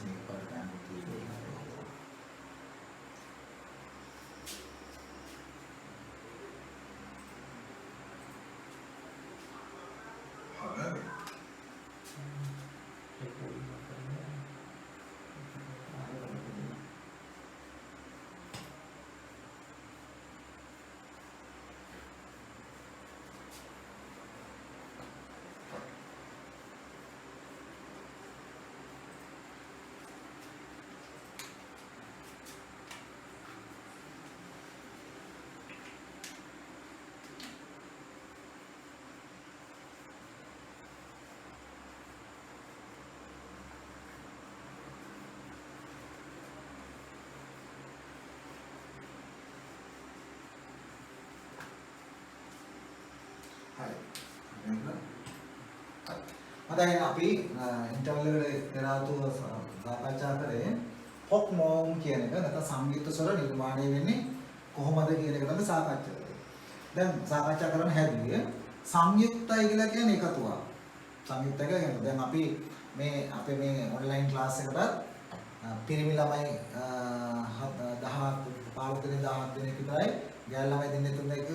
මේක කරගන්න තියෙනවා. දැන් අපි ඉන්ටර්වල් එකට පෙර ආතුව සාකච්ඡා කරේ පොක් මොම් කියන එක නැත්නම් සංයුක්ත ස්වර නිර්මාණය වෙන්නේ කොහොමද කියන එක තමයි සාකච්ඡා කරේ. දැන් සාකච්ඡා කරන්න හැදුවේ සංයුක්තයි කියලා කියන්නේ එකතුවක්. සංයුක්තය කියන්නේ දැන් අපි මේ අපේ මේ ඔන්ලයින් ක්ලාස් එකකට පිරිමි ළමයි 15 දෙනෙක් 17 දෙනෙක් විතරයි ගෑල් ළමයි දෙන්නේ තුනෙක්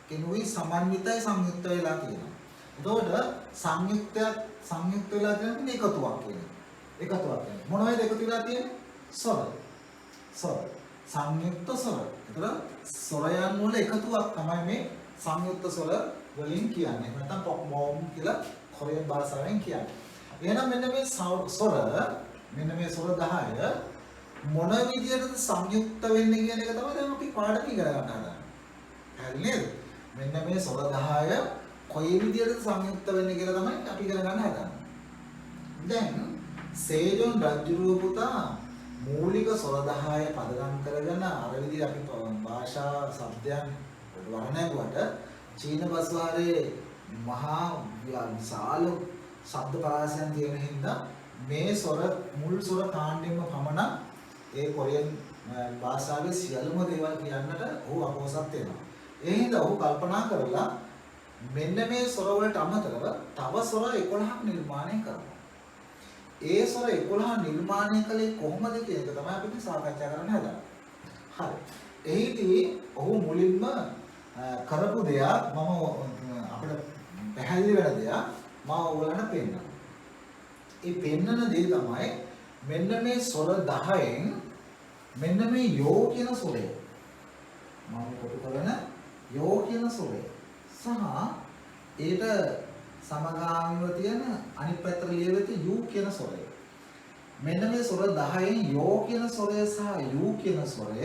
කෙනුයි සමන්විතයි සංයුක්ත වෙලා තියෙනවා. එතකොට සංයුක්ත වෙලා කියන්නේ එකතුවක් කියන්නේ. එකතුවක් කියන්නේ. මොනවද එකතු වෙලා තියෙන්නේ? ස්වර. ස්වර. සංයුක්ත ස්වර. එතකොට ස්වරයන් වල එකතුවක් තමයි මේ සංයුක්ත ස්වර වලින් කියන්නේ. නැත්නම් පොක් මොම් කියලා කොරියන් භාෂාවෙන් කියන්නේ. එහෙනම් මෙන්න මේ ස්වර මෙන්න මේ ස්වර 10 මොන විදියටද සංයුක්ත වෙන්නේ කියන එක තමයි දැන් අපි පාඩම ඉගෙන ගන්න හදන්නේ. හරි නේද? මෙන්න මේ ස්වර 10 කොයි විදියටද සංයුක්ත වෙන්නේ කියලා තමයි අපි ඉගෙන ගන්න හදන්නේ. දැන් සේජොන් රජුරුව පුතා මූලික ස්වර 10 පදනම් කරගෙන අර විදිහට අපි භාෂා શબ્දයන් වර්ණයකට චීන භාෂාවේ මහා විශාල ශබ්ද පරාසයන් තියෙන හින්දා මේ ස්වර මුල් ස්වර කාණ්ඩෙම පමණ ඒ කොරියන් භාෂාවේ සියලුම දේවල් කියන්නට ඔහු අපොහසත් වෙනවා. ඒ හින්දා ඔහු කල්පනා කරලා මෙන්න මේ ස්වර වලට අමතරව තව ස්වර 11ක් නිර්මාණය කරනවා. ඒ ස්වර 11 නිර්මාණය කළේ කොහොමද කියන එක තමයි අපි සාකච්ඡා කරන්න හදන්නේ. හරි. එහිදී ඔහු මුලින්ම කරපු දෙයක් මම අපිට පැහැදිලි වෙන දෙයක් මම ඔයගලන්ට පෙන්නනවා. ඒ පෙන්නන දේ තමයි මෙන්න මේ ස්වර 10න් මෙන්න මේ යෝ කියන ස්වරය මම කොටු කරන යෝ කියන ස්වරය සහ ඒට සමගාමීව තියෙන අනිත් පැත්තට ලියවෙච්ච යු කියන ස්වරය. මෙන්න මේ ස්වර 10න් යෝ කියන ස්වරය සහ යු කියන ස්වරය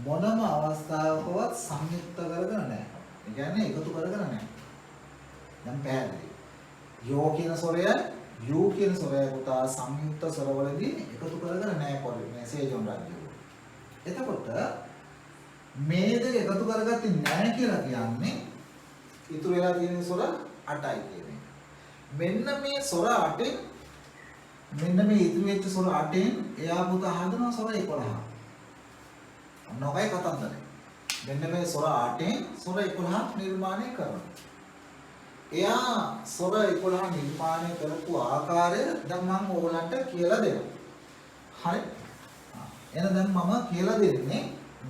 මොනම අවස්ථාවකවත් සංයුක්ත කරගෙන නැහැ. ඒ කියන්නේ එකතු කරගෙන නැහැ. දැන් පැහැදිලි. යෝ කියන ස්වරය යු කියන ස්වරය පුතා සංයුක්ත ස්වරවලදී එකතු කරගෙන නැහැ කොරේ මේ සේජොන් රාජ්‍යය. එතකොට මේ දෙක එකතු කරගත්තේ නැහැ කියලා කියන්නේ ඉතුරු වෙලා තියෙන ස්වර 8යි කියන්නේ. මෙන්න මේ ස්වර 8න් මෙන්න මේ ඉතුරු වෙච්ච ස්වර 8න් එයා පුතා හදනවා ස්වර 11. ඔන්නෝකයි කතන්දරේ. මෙන්න මේ ස්වර 8න් ස්වර 11ක් නිර්මාණය කරනවා. එයා ස්වර 11 නිර්මාණය කරපු ආකාරය දැන් මම ඕගලන්ට කියලා දෙනවා. හරි. එහෙනම් දැන් මම කියලා දෙන්නේ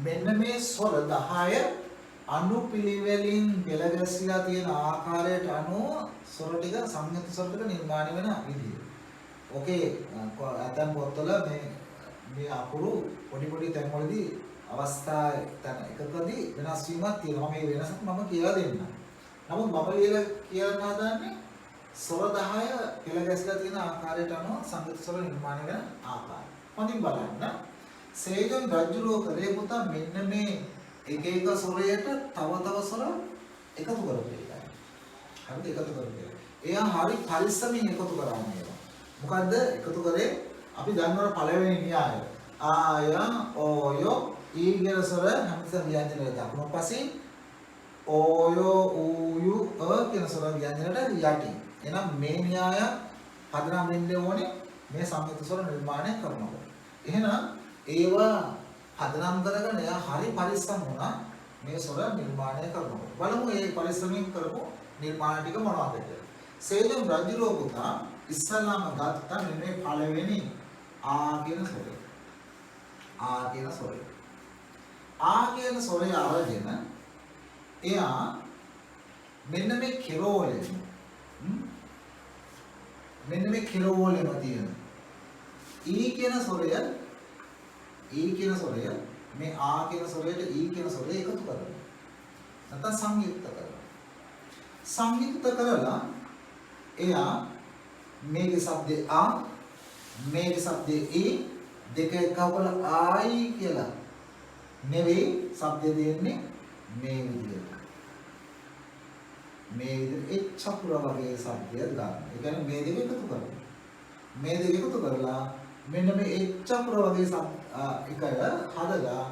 මෙන්න මේ ස්වර 10 අනුපිළිවෙලින් පෙළ ගැස්සිලා තියෙන ආකාරයට අනුව ස්වර ටික සංයුක්ත ස්වර ටික නිර්මාණය වෙන විදිය. ඕකේ අතන් පොත්වල මේ අකුරු පොඩි තැන්වලදී අවස්ථා තැන එකකදී වෙනස් වීමක් තියෙනවා. මේ වෙනසක් මම කියලා දෙන්නම්. නමුත් මම කියන්න හදන්නේ ස්වර 10 පෙළ ගැස්සිලා තියෙන ආකාරයට අනුව සංයුක්ත ස්වර නිර්මාණය වෙන ආකාරය. හොඳින් බලන්න. සේජොන් රජුරෝ කරේ පුතා මෙන්න මේ එක ස්වරයට තව ස්වර එකතු කරපේලා. හරිද? එකතු කරපේලා. එයා හරි පරිස්සමින් එකතු කරන්නේ. මොකද්ද එකතු කරේ? අපි දන්නවා පළවෙනි න්‍යාය. ආය ඕය ඊ කියන ස්වර හැමතිස්සම ව්‍යංජනවල දානවා. පස්සේ ඕය ඌයු කියන ස්වර ව්‍යංජනට යටි. එහෙනම් මේ න්‍යාය පදනම් වෙන්න ඕනේ මේ සංයුක්ත ස්වර නිර්මාණය කරනකොට. එහෙනම් ඒවා පදනම් කරගෙන එයා හරි පරිස්සම් වුණා මේ ස්වර නිර්මාණය කරනකොට. බලමු මේ පරිස්සමින් කරපු නිර්මාණ ටික මොනවද කියලා. සේජොන් රජුරෝ පුතා ඉස්සල්ලාම ගත්ත මේ පළවෙනි ආ කියන ස්වරය. ආ කියන ස්වරය. ආ කියන ස්වරය අරගෙන එයා මෙන්න මේ කෙරෝලෙම මෙන්න මේ කෙරෝලෙම තියෙන ඊ කියන ස්වරය මේ ආ කියන ස්වරයට ඊ කියන ස්වරය එකතු කරනවා. නැත්නම් සංයුක්ත කරනවා. සංයුක්ත කරලා එයා මේකේ શબ્දේ ආ මේකේ શબ્දේ ඊ දෙක එකවල ආයි කියලා නෙවෙයි શબ્දය දෙන්නේ මේ විදිහට. මේ විදිහට එච්චපුර වගේ શબ્දයක් ගන්න. ඒ කියන්නේ මේ දෙක එකතු කරනවා. මේ දෙක එකතු කරලා මෙන්න මේ එච්චපුර වගේ එකය හදලා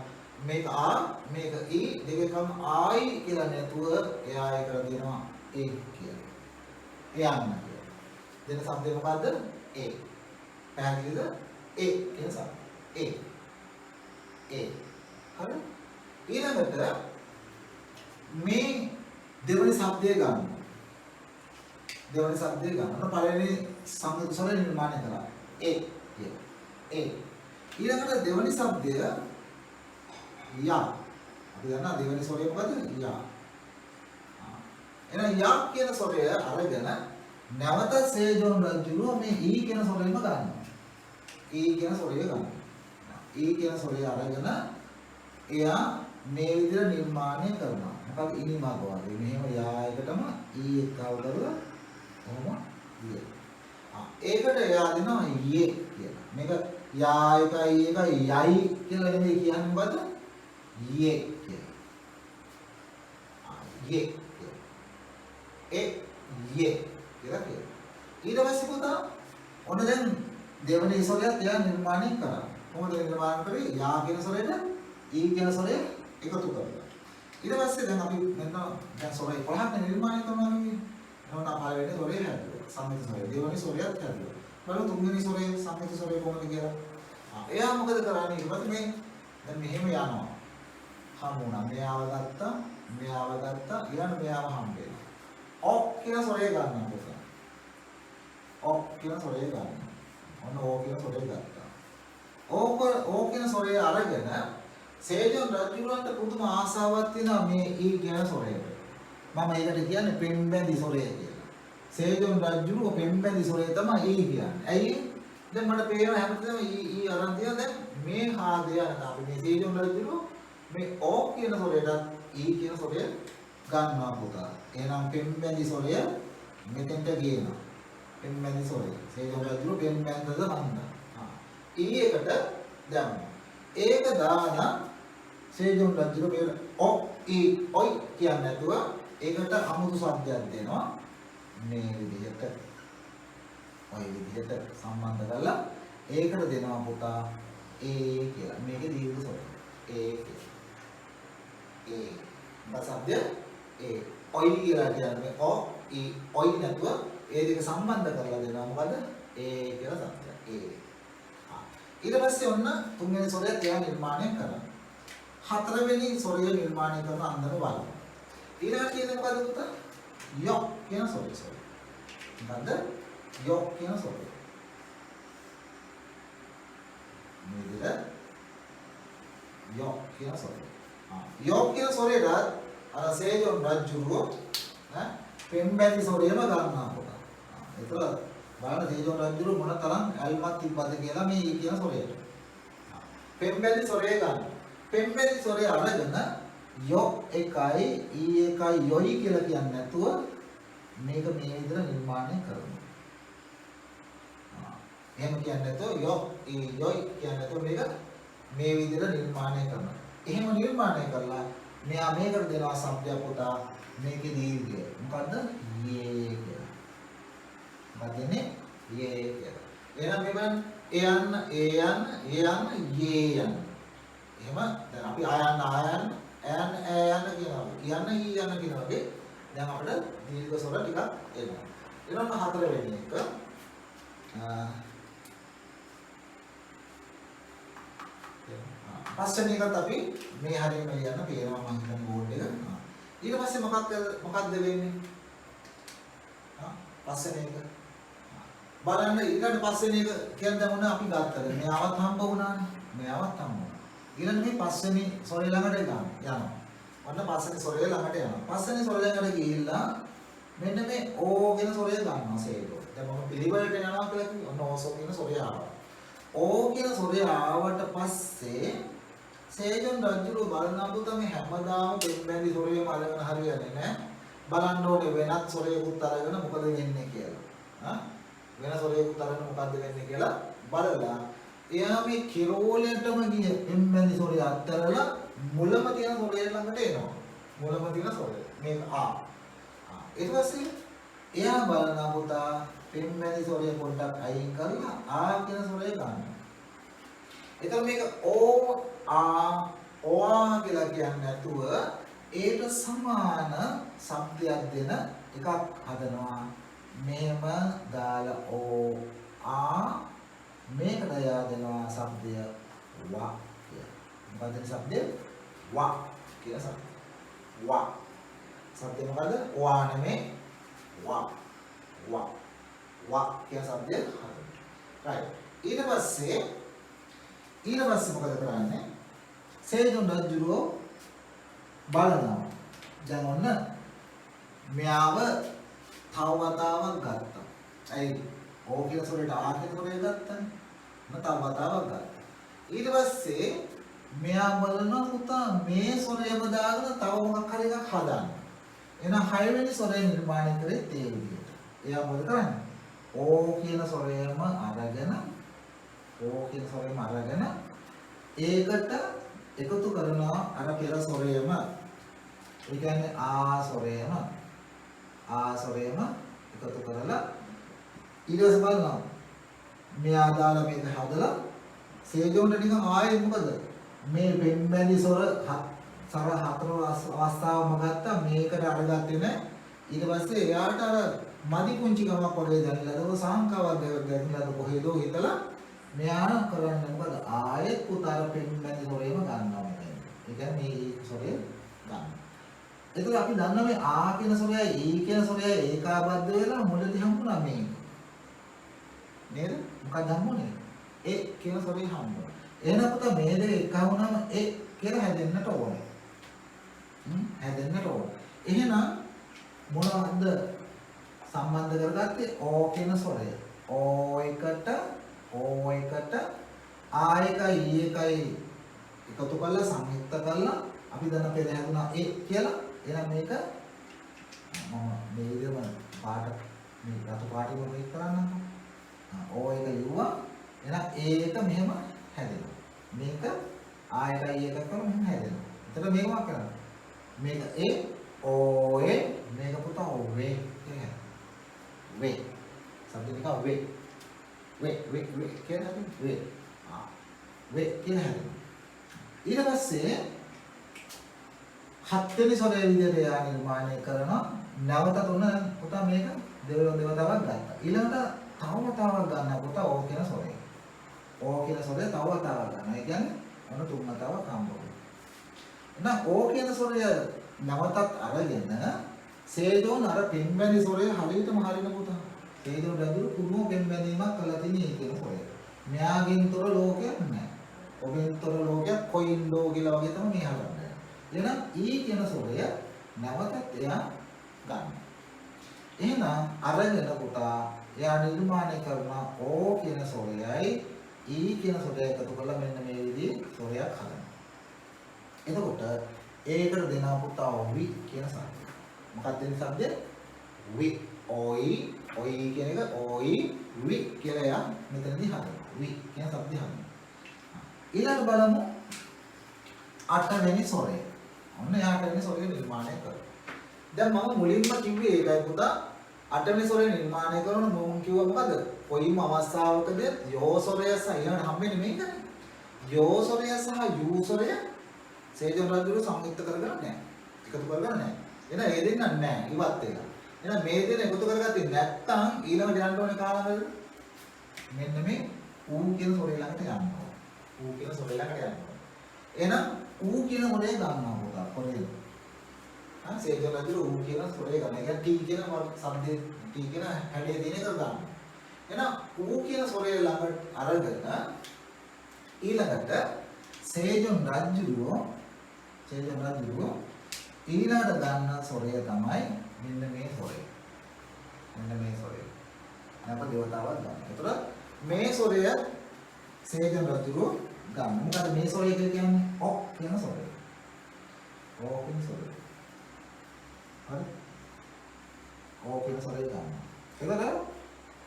මේක ආ මේක ඊ දෙකම ආයි කියලා නැතුව එයා ඒකට දෙනවා ඒ කියලා. එයන්න කියලා. දෙන શબ્දේ මොකද්ද? ඒ. පැහැදිලිද? ඒ කියන શબ્ද. ඒ. හරි? ඊළඟට මේ දෙවනි શબ્දය ගන්න. දෙවනි શબ્දය ගන්න. පළවෙනි සංයුක්ත ස්වරය නිර්මාණය කරා. ඒ කියලා. ඒ. ඊළඟට දෙවනි શબ્දය යා. අපි දන්නා දෙවනි ස්වරය මොකද්ද? යා. එහෙනම් යා කියන ස්වරය අරගෙන නැවත සේජොන් රජුව මේ ඊ කියන ස්වරයම ගන්නවා. ඊ කියන ස්වරය ගන්නවා. ඊ කියන ස්වරය අරගෙන එයා මේ විදිහට නිර්මාණය කරනවා. මොකද ඉනිමග වගේ. මෙහෙම යා එකටම ඊ එකව කරලා කොහොම ඊ. ඒකට එයා දෙනවා යේ කියලා. මේක යා එකයි එකයි යයි කියලා නෙමෙයි කියන්නේ මොකද? යේ කියලා. යේ කියලා. ඒ යේ කියලා කියනවා. ඊට පස්සේ පුතා ඔන්න දැන් දෙවනේ ස්වරයත් එයා නිර්මාණය කරා. කොහොමද නිර්මාණය කරේ? යා කියන ස්වරයට ඊ කියන ස්වරය එකතු කරලා. ඊට පස්සේ දැන් අපි මෙන්න දැන් ස්වරය 11ක් නිර්මාණය කරනවා නෙමෙයි. නෝනා පළවෙනි ස්වරය හැදුවා. සම්මිත ස්වරය. දෙවෙනි ස්වරයත් හැදුවා. බලමු තුන්වෙනි ස්වරය සම්මිත ස්වරය කොහොමද කියලා. එයා මොකද කරන්නේ? ඊට පස්සේ මේ දැන් මෙහෙම යනවා. හම්බුණා. මෙයාව ගත්තා, මෙයාව ගත්තා, ඊළඟ මෙයාව හම්බ වෙනවා. ඔක් කියන ස්වරය ගන්නවා පුතා. ඔක් කියන ස්වරය ගන්නවා. ඔන්න ඕ කියන ස්වරය ගත්තා. ඕ කියන ස්වරය අරගෙන සේජොන් රජුලන්ට පුදුම ආසාවක් තියෙනවා මේ ඊ කියන ස්වරයට. මම ඒකට කියන්නේ පෙම්බැඳි ස්වරය කියලා. සේජොන් රජුලෝ පෙම්බැඳි ස්වරය තමයි ඊ කියන්නේ. ඇයි? දැන් මට පේනවා හැමතිස්සෙම ඊ අරන් තියෙනවා දැන් මේ හාදය යන අපි මේ සේජොන් රජුලෝ මේ ඕ කියන ස්වරයට ඊ කියන ස්වරය ගන්නවා පුතා. එහෙනම් පෙම්බැඳි ස්වරය මෙතෙන්ට ගේනවා. පෙම්බැඳි ස්වරය. සේජොන් රජුලෝ පෙම්බැඳද වන්දා. ඊ එකට දැම්මා. ඒක දාන සේජොන් රජුගේ මේ ඔ ඊ ඔයි කියන්නේ නැතුව ඒකට අමුතු શબ્දයක් දෙනවා මේ විදිහට ඔය විදිහට සම්බන්ධ කරලා ඒකට දෙනවා පුතා ඒ කියලා මේකේ දීර්ඝ ස්වරය ඒ කියලා ඒ බසබ්ද ඒ ඔයි කියලා කියන්නේ ඔ ඊ ඔයි නැතුව ඒ දෙක සම්බන්ධ කරලා දෙනවා මොකද ඒ කියලා શબ્දයක් ඒ ඊට පස්සේ ඔන්න තුන්වෙනි ස්වරයත් එයා නිර්මාණය කරනවා. හතරවෙනි ස්වරය නිර්මාණය කරන අන්දම බලමු. ඊළඟට කියන්නේ මොකද පුතා? යොක් කියන ස්වරය. මොකද්ද? යොක් කියන ස්වරය. මේ විදිහට යොක් කියන ස්වරය. යොක් කියන ස්වරයට අර සේජොන් රජුරුව පෙම්බැඳි ස්වරයම ගන්නවා පුතා. ඒතර බලන්න සේජොන් රජුරුව මොන තරම් ඇල්මක් තිබ්බද කියලා මේ ඊ කියන ස්වරයට. පෙම්බැඳි ස්වරය ගන්න. පෙම්බැඳි ස්වරය අරගෙන යොක් එකයි ඊ එකයි යොයි කියලා කියන්නේ නැතුව මේක මේ විදිහට නිර්මාණය කරනවා. එහෙම කියන්නේ නැතුව යොක් ඊ යොයි කියන්නේ නැතුව මේක මේ විදිහට නිර්මාණය කරනවා. එහෙම නිර්මාණය කරලා මෙයා මේකට දෙනවා શબ્දයක් පුතා මේකේ දීර්ඝය. මොකද්ද? යේ කියලා. බදිනේ යේ කියලා. එහෙනම් මෙවන් එයන් යේ යන. එහෙම දැන් අපි ආයන්න ඈන් ඈයන් කියනවා. කියන්න ඊ යන කියන වගේ දැන් අපිට දීර්ඝ ස්වර ටිකක් එනවා. ඊළඟ හතරවෙනි එක පස්වෙනි එකත් අපි මේ හරියම ලියන්න පේනවා මම හිතන්නේ බෝඩ් එක. ඊට පස්සේ මොකක්ද වෙන්නේ? පස්වෙනි එක බලන්න ඊට පස්සේ මේක කියන්නේ දැන් මොන අපි ගත්තද? මෙයාවත් හම්බ වුණානේ. මෙයාවත් හම්බ වුණා. ඊළඟ මේ පස්වෙනි සොරේ ළඟට යනවා. ඔන්න පස්වෙනි සොරේ ළඟට යනවා. පස්වෙනි සොරේ ළඟට ගිහිල්ලා මෙන්න මේ ඕ කියන සොරේ ගන්නවා සේදෝ. දැන් මම පිළිවෙලට යනවා කියලා කිව්වා. ඔන්න ඕසෝ කියන සොරේ ආවා. ඕ කියන සොරේ ආවට පස්සේ සේජන් රජුගේ බලනබුත මේ හැමදාම පෙම්බැලි සොරේම අරගෙන හරියන්නේ නැහැ. බලන්න ඕනේ වෙනත් සොරේකුත් අරගෙන මොකද වෙන්නේ කියලා. වෙන සොරේකුත් අරගෙන මොකද්ද වෙන්නේ කියලා බලලා එයා මේ කිරෝලයටම ගිය පෙම්බැලි සොරේ අත්තරලා මුලම තියෙන සොරේ ළඟට එනවා. මුලම තියෙන සොරේ. මේක ඊට පස්සේ එයා බලන පුතා පෙම්බැලි සොරේ පොඩ්ඩක් අයින් කරලා කියන සොරේ ගන්නවා. එතකොට මේක ඕ කියලා කියන්නේ නැතුව ඒට සමාන શબ્දයක් දෙන එකක් හදනවා. මෙහෙම දාලා මේකට යාදෙනවා શબ્දය වා කියලා. මොකද શબ્දය වා කියලා શબ્දය. වා. શબ્දය මොකද? වා නෙමෙයි වා. වා කියන શબ્දය හදනවා. right. ඊට පස්සේ මොකද කරන්නේ? සේජුන් රජුරෝ බලනවා. දැන් ඔන්න මෙයාව තව වතාවක් ගත්තා. ඇයි? ඕ කියන සොරේට කියන සොරේ ගත්තානේ. තව වතාවක් ගත්තා. ඊට පස්සේ මෙයා බලනවා පුතා මේ සොරේම දාගෙන තව මොකක් හරි එකක් හදන්න. එහෙනම් 6 වෙනි සොරේ නිර්මාණය කරේ ඒ විදිහට. එයා මොකද කරන්නේ? ඕ කියන සොරේම අරගෙන ඒකට එකතු කරනවා අර පෙර සොරේම. ඒ කියන්නේ සොරේම එකතු කරලා ඊට පස්සේ බලනවා මෙයා දාලා මේක හදලා සේජොන්ට නිකන් ආයේ මොකද මේ පෙම්බැලි සොර හතර අවස්ථාවම ගත්තා මේකට අරගත්තේ නැහැ. ඊට පස්සේ එයාට අර මදි පුංචි ගමක් වගේ දැනලා සංකාවක් දැනලා කොහෙදෝ හිතලා මෙයා කරන්නේ මොකද ආයෙත් පුතාර පෙම්බැලි සොරේම ගන්නවා මෙතන. ඒ කියන්නේ මේ සොරේ ගන්න. එතකොට අපි දන්නවා මේ කියන සොරයයි කියන සොරයයි ඒකාබද්ධ වෙලා මුලදී හම්බුණා මේක. නේද? මොකක්ද හම්බුනේ? කියන සොරේ හම්බුණා. එහෙනම් පුතා මේ දෙක එක වුණාම කියලා හැදෙන්නට ඕනේ. හැදෙන්නට ඕනේ. එහෙනම් මොනවද සම්බන්ධ කරගත්තේ? කියන සොරය. එකට එකයි එකතු කරලා සංයුක්ත කරලා අපි දන්න පෙර හැදුනා කියලා. එහෙනම් මේක මම මේ විදිහම පාට මේ රතු පාටිම මේක කරන්නම්කෝ. එක ලිව්වා. එහෙනම් ඒක මෙහෙම හැදෙනවා. මේක එකයි එක කරලා මෙහෙම හැදෙනවා. එතකොට මේක මොකක් කරන්නේ? මේක මේක පුතා වේ කියලා. වේ. සම්පූර්ණ එක වේ. වේ කියන වේ. වේ කියන හැදෙනවා. ඊට පස්සේ 7 වෙනි සොරේ විදිහට යා නිර්මාණය කරනවා. නැවත තුන පුතා මේක දෙවතාවක් ගත්තා. ඊළඟට තව වතාවක් ගන්න පුතා කියන සොරේ. කියන සොරේ තව වතාවක් ගන්නවා. ඒ කියන්නේ මොන තුන් වතාවක් හම්බ වෙනවා. එහෙනම් කියන සොරය නැවතත් අරගෙන සේජෝන් අර පෙම්බැලි සොරේ හරියටම හරින පුතා. සේජෝන් රජු කුණු පෙම්බැලීමක් කළා තිනේ කියන සොරේ. මෙයාගෙන් තොර ලෝකයක් නැහැ. ඔබෙන් තොර ලෝකයක් කොයින්දෝ කියලා වගේ තමයි මේ හදන්නේ. එහෙනම් කියන සොරය නැවතත් එයා ගන්න. එහෙනම් අරගෙන පුතා එයා නිර්මාණය කරන කියන සොරයයි කියන සොරය එකතු කරලා මෙන්න මේ විදිහේ සොරයක් හදනවා. එතකොට ඒකට දෙනවා පුතා වි කියන શબ્දය. මොකක්ද දෙන શબ્දය? වි. ඔයි කියන එක වි කියලා එයා මෙතනදී හදනවා. වි කියන શબ્දය හදනවා. ඊළඟ බලමු 8 වෙනි සොරය. ඔන්න 8 වෙනි සොරය නිර්මාණය කරනවා. දැන් මම මුලින්ම කිව්වේ ඒකයි පුතා 8 වෙනි සොරය නිර්මාණය කරන මොම් කිව්වා මොකද? කොයිම අවස්ථාවකදී යෝ සොරය සහ ඊළඟට හම්බෙන්නේ මේකනේ. යෝ සොරය සහ යූ සොරය සේජන රජුරු සංයුක්ත කරගන්න නැහැ. එකතු කරගන්න නැහැ. එහෙනම් ඒ දෙන්න නැහැ. ඉවත් වෙලා. එහෙනම් මේ දෙන්න එකතු කරගත්තේ නැත්නම් ඊළඟට යන්න ඕනේ කාලවල මෙන්න මේ කියන සොරේ ළඟට යන්න ඕනේ. කියන සොරේ ළඟට යන්න ඕනේ. එහෙනම් කියන මොලේ ගන්නවා පුතා කොහෙද? සේජන රජුරු කියන සොරේ ගන්න. ඒ කියන්නේ ටී කියන શબ્දේ ටී කියන හැඩය දින එක ගන්න. එහෙනම් ඌ කියන සොරය ළඟට අරගෙන ඊළඟට සේජොන් රජුරෝ ඊළඟට ගන්න සොරය තමයි මෙන්න මේ සොරය. මෙන්න මේ සොරය. නැප දේවතාවක් ගන්න. ඒතර මේ සොරය සේජොන් රජුරෝ ගන්න. මොකද මේ සොරය කියන්නේ ඔක් කියන සොරය. ඔක් කියන සොරය. හරි? ඔක් කියන සොරය ගන්න. එතකොට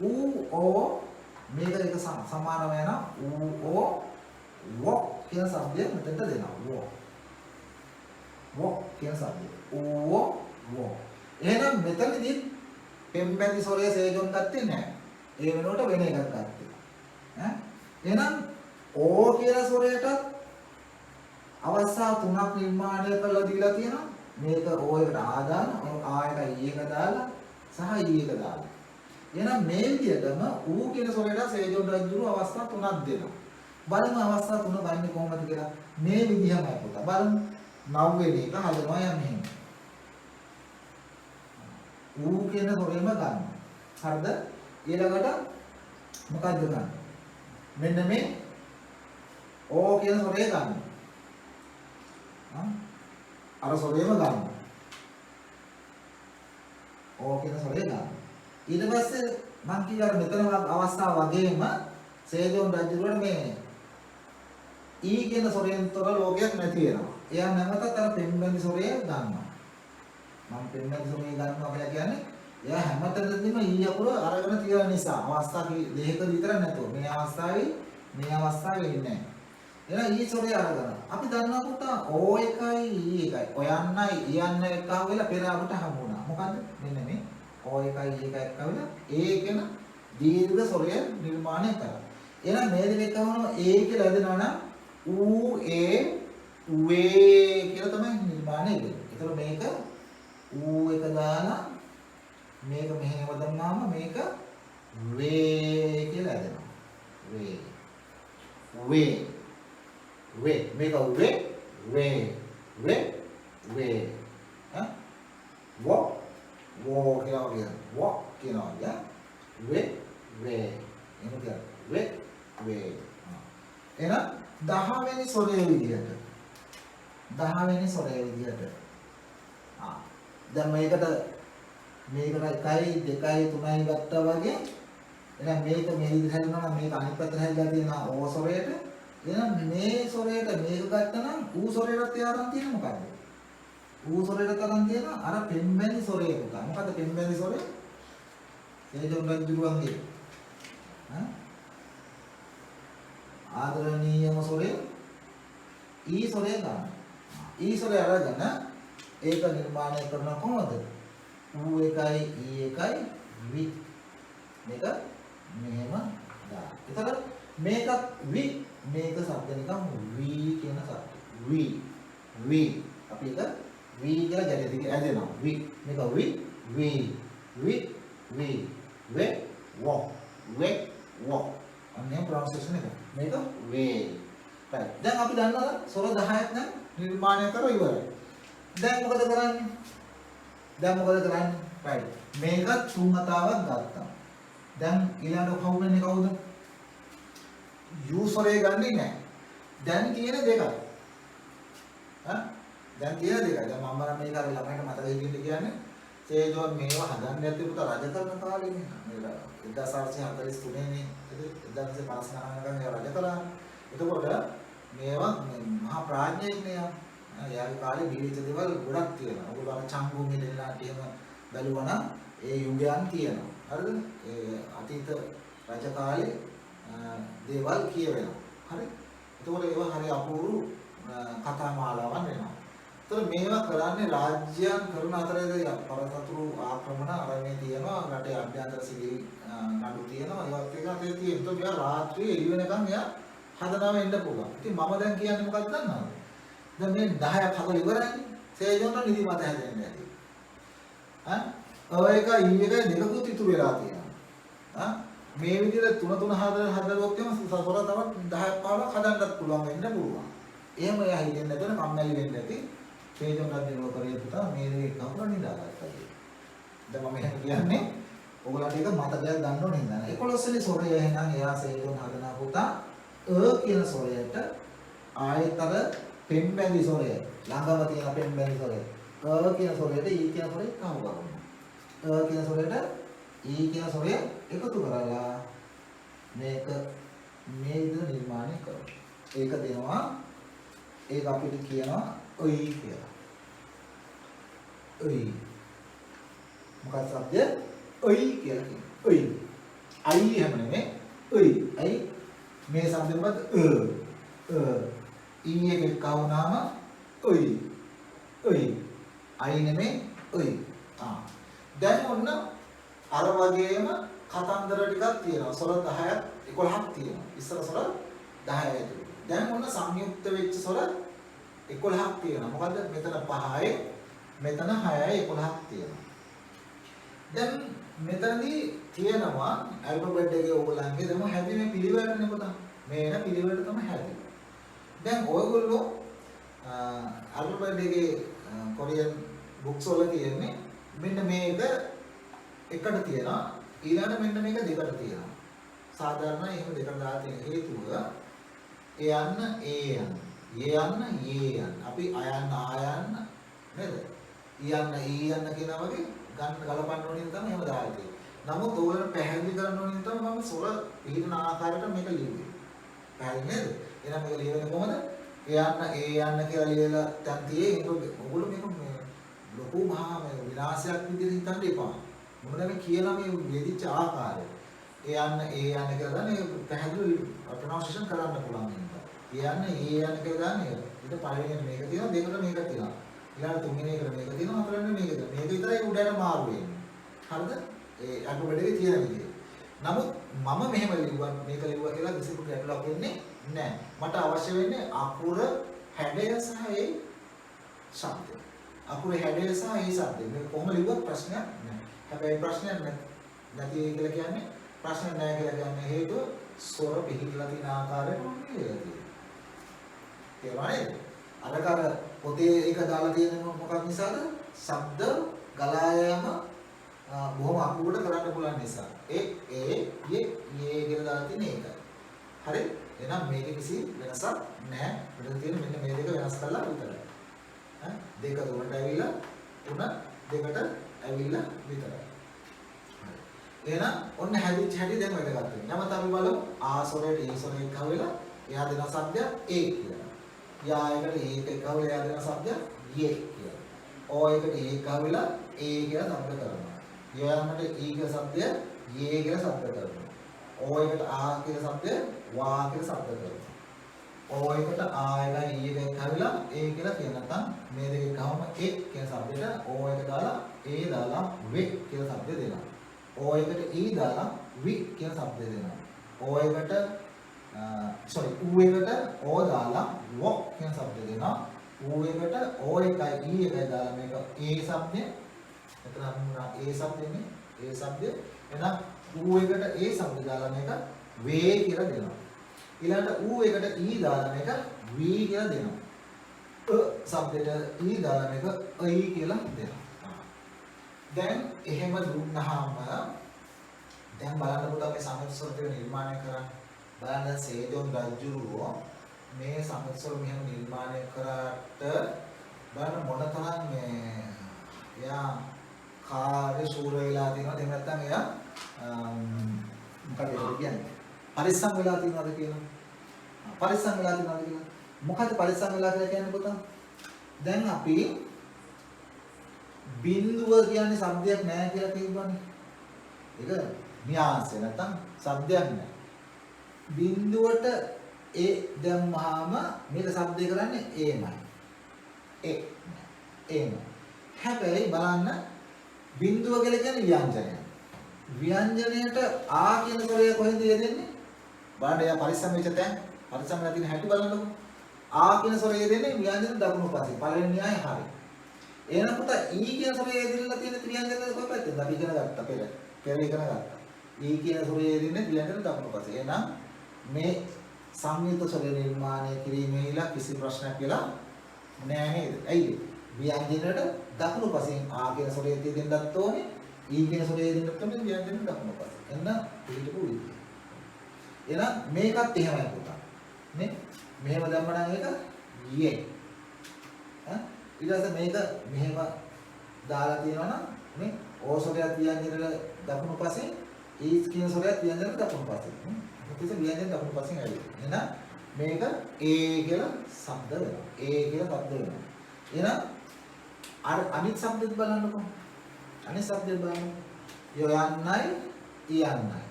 ඌ ඕ මේක එක සමානව යන ඌ ඕ වොක් කියන શબ્දය මෙතනට දෙනවා. වොක් කියන શબ્දය. ඌ වොක්. එහෙනම් මෙතනදී පෙම්බැඳි සොරය සේජොන් ගත්තේ නැහැ. ඒ වෙනුවට වෙන එකක් ගත්තා. ඈ එහෙනම් ඕ කියන සොරයටත් අවස්ථා තුනක් නිර්මාණය කරලා දීලා තියෙනවා. මේක ඕ එකට ආදාන, ආ එකට ඊ එක දාලා සහ ඊ එක දාලා. එහෙනම් මේ විදිහටම ඌ කියන සොරයට සේජොන් රජුරු අවස්ථා තුනක් දෙනවා. බලමු අවස්ථා තුන ගන්නේ කොහොමද කියලා. මේ විදිහමයි පුතා. බලමු 9 වෙනි එක හදනවා යන්නේ මෙහෙම. ඌ කියන සොරේම ගන්න. හරිද? ඊළඟට මොකක්ද ගන්න? මෙන්න මේ ඕ කියන සොරේ ගන්න. අර සොරේම ගන්න. ඕ කියන සොරේ ගන්න. ඊට පස්සේ මං කියවර මෙතන අවස්ථාව වගේම සේජොන් රජුරට මේ ඊ කියන සොරෙන් තොර ලෝකයක් නැති වෙනවා. එයා නැවතත් අර පෙම්බැඳි සොරය ගන්නවා. මම පෙම්බැඳි සොරය ගන්නවා කියලා කියන්නේ එයා හැමතැනදීම ඊ අකුර අරගෙන තියෙන නිසා අවස්ථා දෙකක විතර නැතුව මේ අවස්ථාවේ ඉන්නේ නැහැ. එහෙනම් ඊ සොරය අරගෙන අපි දන්නවා පුතා ඕ එකයි ඊ එකයි. ඔයන්නයි ඊයන්න එකව වෙලා පෙර අපට හමු වුණා. මොකද්ද? මෙන්න මේ ඕ එකයි ඊ එකයි එකව වෙලා ඒ කියන දීර්ඝ සොරය නිර්මාණය කරා. එහෙනම් මේ දෙක එකවම ඒ කියලා හදනවා නම් ඌ ඒ වේ කියලා තමයි නිර්මාණය වෙන්නේ. ඒතර මේක ඌ එක දාලා මේක මෙහෙම දැම්මාම මේක වේ කියලා හදනවා. වේ මේක වේ වෝ කියලා කියනවා. වෝ කියනවා යා වේ එහෙම කියනවා. වේ එහෙනම් 10 වෙනි සොරේ විදියට දැන් මේකට 1යි 2යි 3යි ගත්තා වගේ එහෙනම් මේක මේ විදිහට හැදෙනවා නම් මේක අනිත් පැත්තට හැදලා තියෙනවා ඕ සොරේට. එහෙනම් මේ සොරේට මේක ගත්තා නම් ඌ සොරේටත් යාරන් තියෙන මොකද්ද? ඌ සොරේට තරම් තියෙන අර පෙම්බැඳි සොරේ පුතා. මොකද්ද පෙම්බැඳි සොරේ? සේජොන් රජුරුවන්ගේ ආදරණීයම සොරේ ඊ සොරේ ගන්න. ඊ සොරේ අරගෙන ඒක නිර්මාණය කරන කොහොමද? ඌ එකයි ඊ එකයි වි. මේක මෙහෙම දාන්න. ඒතර මේකත් වි මේක શબ્ද නිකන් වී කියන શબ્ද. වි. අපි ඒක වි කියලා ගැලේ ඇදෙනවා. වි. මේක වි. වේ වෝ. අනේ ප්‍රොනන්සියේෂන් එක. මේක වේ. right. දැන් අපි දන්නවා සොර 10ක් දැන් නිර්මාණය කරලා ඉවරයි. දැන් මොකද කරන්නේ? right. මේක 3 වතාවක් ගත්තා. දැන් ඊළඟට කවුද වෙන්නේ කවුද? u සොරේ ගන්නේ නැහැ. දැන් තියෙන දෙකයි. දැන් තියෙන දෙකයි. දැන් මම නම් මේක අර ළමයිට මතක හිටින්න කියන්නේ සේජොන් මේවා හදන්න ඇත්තේ පුතා රජ කරන කාලේනේ. මේක 1843 නේ. 1959 කම් ඒවා රජ කළා. එතකොට මේවා මහා ප්‍රඥයෙක්නේ. යාගේ කාලේ බීජ දේවල් ගොඩක් තියෙනවා. ඔයගොල්ලෝ අර චම්බුමේ දෙන්නාට එහෙම බැලුවා නම් ඒ යුගයන් තියෙනවා. හරිද? ඒ අතීත රජ කාලේ දේවල් කියවෙනවා. හරි? එතකොට ඒවා හරි අපූර්ව කතා මාලාවන් වෙනවා. ඒතර මේවා කරන්නේ රාජ්‍යයන් කරන අතරේදී පරතතුරු ආක්‍රමණ අරගෙන තියෙනවා. රටේ අභ්‍යන්තර සිවිල් නඩු තියෙනවා. ඒවත් එක අතේ තියෙන. ඒතකොට මෙයා රාත්‍රියේ එළි වෙනකන් එයා හදනවා වෙන්න පුළුවන්. ඉතින් මම දැන් කියන්නේ මොකක්ද දන්නවද? දැන් මේ 10ක් හදලා ඉවරයි. සේජොන්ට නිදිමත හැදෙන්නේ නැති. ඔය එක ඊ එක දෙකකුත් ඉතුරු වෙලා තියෙනවා. මේ විදිහට 3 හදලුවොත් එම සොර තවත් 10ක් 15ක් හදන්නත් පුළුවන් වෙන්න පුළුවන්. එහෙම එයා හිතෙන්නේ නැතුව කම්මැලි වෙන්නේ නැති සේජොන් රජුව කරේ පුතා මේ දේ කවුරු නිදාගත්තා කියලා. දැන් මම එහෙම කියන්නේ ඔයගොල්ලන්ට ඒක මතකයක් ගන්න ඕනේ නේද? 11 වෙනි ස්වරය එහෙනම් එයා සේදොන් හදනා පුතා කියන ස්වරයට ආයෙත් අර පෙම්බැලි ස්වරය ළඟම තියෙන පෙම්බැලි ස්වරය කියන ස්වරයට ඊ කියන ස්වරය කහු කරනවා. කියන ස්වරයට ඊ කියන ස්වරය එකතු කරලා මේක මේ විදිහට නිර්මාණය කරනවා. ඒක දෙනවා ඒක අපිට කියනවා ඔයි කියලා. ඔයි මොකක්ද શબ્දය? ඔයි කියලා කියනවා. ඔයි. අයි හැම නෙමෙයි. ඔයි. අයි මේ શબ્දෙ මොකද්ද? ඊ එක කවුනාම ඔයි. ඔයි. අයි නෙමෙයි ඔයි. දැන් ඔන්න අර වගේම කතන්දර ටිකක් තියෙනවා. ස්වර 10ක් 11ක් තියෙනවා. ඉස්සර ස්වර 10යි. දැන් ඔන්න සංයුක්ත වෙච්ච ස්වර 11ක් තියෙනවා. මොකද්ද? මෙතන 5යි, මෙතන 6යි 11ක් තියෙනවා. දැන් මෙතනදී තියෙනවා ඇල්ෆබෙට් එකේ ඕගොල්ලන්ගේ දම හැදෙන්නේ පිළිවෙලටනේ පුතා. මේ එන පිළිවෙලට තමයි හැදෙන්නේ. දැන් ඔයගොල්ලෝ ඇල්ෆබෙට් එකේ කොරියන් බුක්ස් වල තියෙන්නේ මෙන්න මේක එකට තියෙනවා. ඊළඟට මෙන්න මේක දෙකට තියෙනවා. සාධාරණයි එහෙම දෙකට දාලා තියෙන හේතුව ඒ යන්න ඒ යන්න. ඒ යන්න ඒ යන්න. අපි අයන්න ආයන්න නේද? ඊයන්න ඊයන්න කියනවා වගේ ගන්න ගලපන්න ඕනේ තමයි එහෙම දාලා තියෙන්නේ. නමුත් ඕගොල්ලෝ පැහැදිලි කරන්න ඕනේ තමයි මම සොර පිළිගන්න ආකාරයට මේක ලියුවේ. පැහැදිලි නේද? එහෙනම් මේක ලියවෙන්නේ කොහොමද? ඒ යන්න කියලා ලියලා දැන් තියෙන්නේ ඔයගොල්ලෝ මේක ලොකු මහා විනාශයක් විදිහට හිතන්න එපා. මොකද මේ කියලා මේ වෙදිච්ච ආකාරය. ඒ යන්න කියලා දාන්නේ පැහැදිලි ප්‍රොනවුන්සියේෂන් කරන්න පුළුවන් නේද? ඒ යන්න කියලා දාන්නේ. ඊට පළවෙනියට මේක තියෙනවා දෙකට මේක තියෙනවා. ඊළඟ තුන්වෙනි එකට මේක තියෙනවා හතරවෙනි මේක තියෙනවා. මේක විතරයි උඩට මාරු වෙන්නේ. හරිද? ඒ ඇල්ෆබෙට් එකේ තියෙන විදිහ. නමුත් මම මෙහෙම ලිව්වා මේක ලිව්වා කියලා කිසිම ගැටලුවක් වෙන්නේ නැහැ. මට අවශ්‍ය වෙන්නේ අකුර හැඩය සහ ඒ ශබ්දය. අකුර හැඩය සහ ඒ ශබ්දය. මේක කොහොම ලිව්වත් ප්‍රශ්නයක් නැහැ. හැබැයි ප්‍රශ්නයක් නැති කියලා කියන්නේ ප්‍රශ්න නැහැ කියලා කියන්නේ හේතුව ස්වර පිළිහිලා තියෙන ආකාරයට නෙවෙයි. තේරුණා නේද? අරකර පොතේ එක දාලා තියෙන මොකක් නිසාද? ශබ්ද ගලා යාම බොහොම අපුඩ කරන්න පුළුවන් නිසා. ඒ කියලා දාලා තියෙන එකයි. හරි? එහෙනම් මේකේ කිසි වෙනසක් නැහැ. මෙතන තියෙන මෙන්න මේ දෙක වෙනස් කරලා විතරයි. දෙක තුනට ඇවිල්ලා තුන දෙකට ඇවිල්ලා විතරයි. එහෙනම් ඔන්න හැදිච්ච හැටි දැන් වැඩ ගන්න. යමත අපි බලමු ආසොරේට ඊසොරේ එකව වෙලා එයා දෙන શબ્දය ඒ කියලා. යා එකට ඒක එකව වෙලා එයා දෙන શબ્දය යේ කියලා. ඕ එකට ඒ එකව වෙලා ඒ කියලා શબ્ද කරනවා. යාමට ඊ කියලා શબ્දය යේ කියලා શબ્ද කරනවා. ඕ එකට ආ කියලා શબ્දය වා කියලා શબ્ද කරනවා. ඕ එකට ආ එකයි ඊ එක එකව වෙලා ඒ කියලා කියන නැත්නම් මේ දෙක එකවම ඒ කියන શબ્දයට ඕ එක දාලා ඒ දාලා වෙ කියලා શબ્ද දෙනවා. ඕ එකට ඊ දාලා වි කියන શબ્දය දෙනවා. ඕ එකට ඌ එකට ඕ දාලා වො කියන શબ્දය දෙනවා. ඌ එකට ඕ එකයි ඊ එකයි දාලා මේක ඒ શબ્දය. එතන හම්බුනා ඒ શબ્දෙන්නේ ඒ શબ્දය. එහෙනම් ඌ එකට ඒ શબ્ද දාලා මේක වේ කියලා දෙනවා. ඊළඟට ඌ එකට ඊ දාලා මේක වී කියලා දෙනවා. શબ્දෙට ඊ දාලා මේක අයි කියලා දෙනවා. දැන් එහෙම දුන්නාම දැන් බලන්න පුතා මේ සමස්තර ටික නිර්මාණය කරන්න. බලන්න සේදොන් රජුරෝ මේ සමස්තර මෙහෙම නිර්මාණය කරාට බලන්න මොනතරම් මේ එයා කාර්ය ශූර වෙලා තියෙනවද එහෙම නැත්නම් එයා මොකද කියන්නේ පරිස්සම් වෙලා තියෙනවද කියලා. පරිස්සම් වෙලා තියෙනවද කියලා. මොකද පරිස්සම් වෙලා කියලා කියන්නේ පුතා? දැන් අපි බිඳුව කියන්නේ શબ્දයක් නැහැ කියලා කියනවනේ. ඒක න්‍යාසය නැත්නම් શબ્දයක් නැහැ. බිඳුවට ඒ දැම්මහම මේක શબ્දය කරන්නේ ඒමයි. ඒම. හැබැයි බලන්න බිඳුව කියලා කියන්නේ ව්‍යංජනය. ව්‍යංජනයට ආ කියන ස්වරය කොහෙන්ද යෙදෙන්නේ? බලන්න එයා පරිස්සම් වෙච්ච තැන් පරිස්සම් වෙලා තියෙන හැටි බලන්නකො. ආ කියන ස්වරය යෙදෙන්නේ ව්‍යංජන දකුණු පාසේ. පළවෙනි න්‍යාය හරියි. එහෙනම් පුතා ඊ කියන ස්වරය දෙන්නලා තියෙන ත්‍රියංජනයේ කොයි පැත්තේද? අපි ඉගෙන ගත්තා පෙර ඉගෙන ගත්තා. ඊ කියන ස්වරය දෙන්නේ ත්‍රියංජන දකුණු පාසේ. එහෙනම් මේ සංයුක්ත ස්වර නිර්මාණය කිරීමේලා කිසි ප්‍රශ්නයක් කියලා නෑ නේද? ඇයි? ව්‍යංජනයට දකුණු පාසෙන් ආ කියන ස්වරය දෙන්නත් ඕනේ. ඊ කියන සොරේ දෙන්න තමයි ව්‍යංජන දකුණු පස්සේ. එන්න පිළිතුරු විදිය. එහෙනම් මේකත් එහෙමයි පුතා. නේ? මෙහෙම දැම්ම නම් ඒක යේ. ඊට පස්සේ මේක මෙහෙම දාලා තියෙනවා නම් නේ ඕසොරයක් ව්‍යංජනෙට දකුණු පස්සේ ඊ කියන සොරයක් ව්‍යංජනෙට දකුණු පස්සේ. ඊට ව්‍යංජන දකුණු පස්සෙන් ඇවිල්ලා. එහෙනම් මේක ඒ කියලා શબ્ද වෙනවා. ඒ කියලා શબ્ද වෙනවා. එහෙනම් අර අනිත් શબ્දෙත් බලන්නකො. අනිත් શબ્දෙත් බලන්න. යෝ යන්නයි ඊ යන්නයි.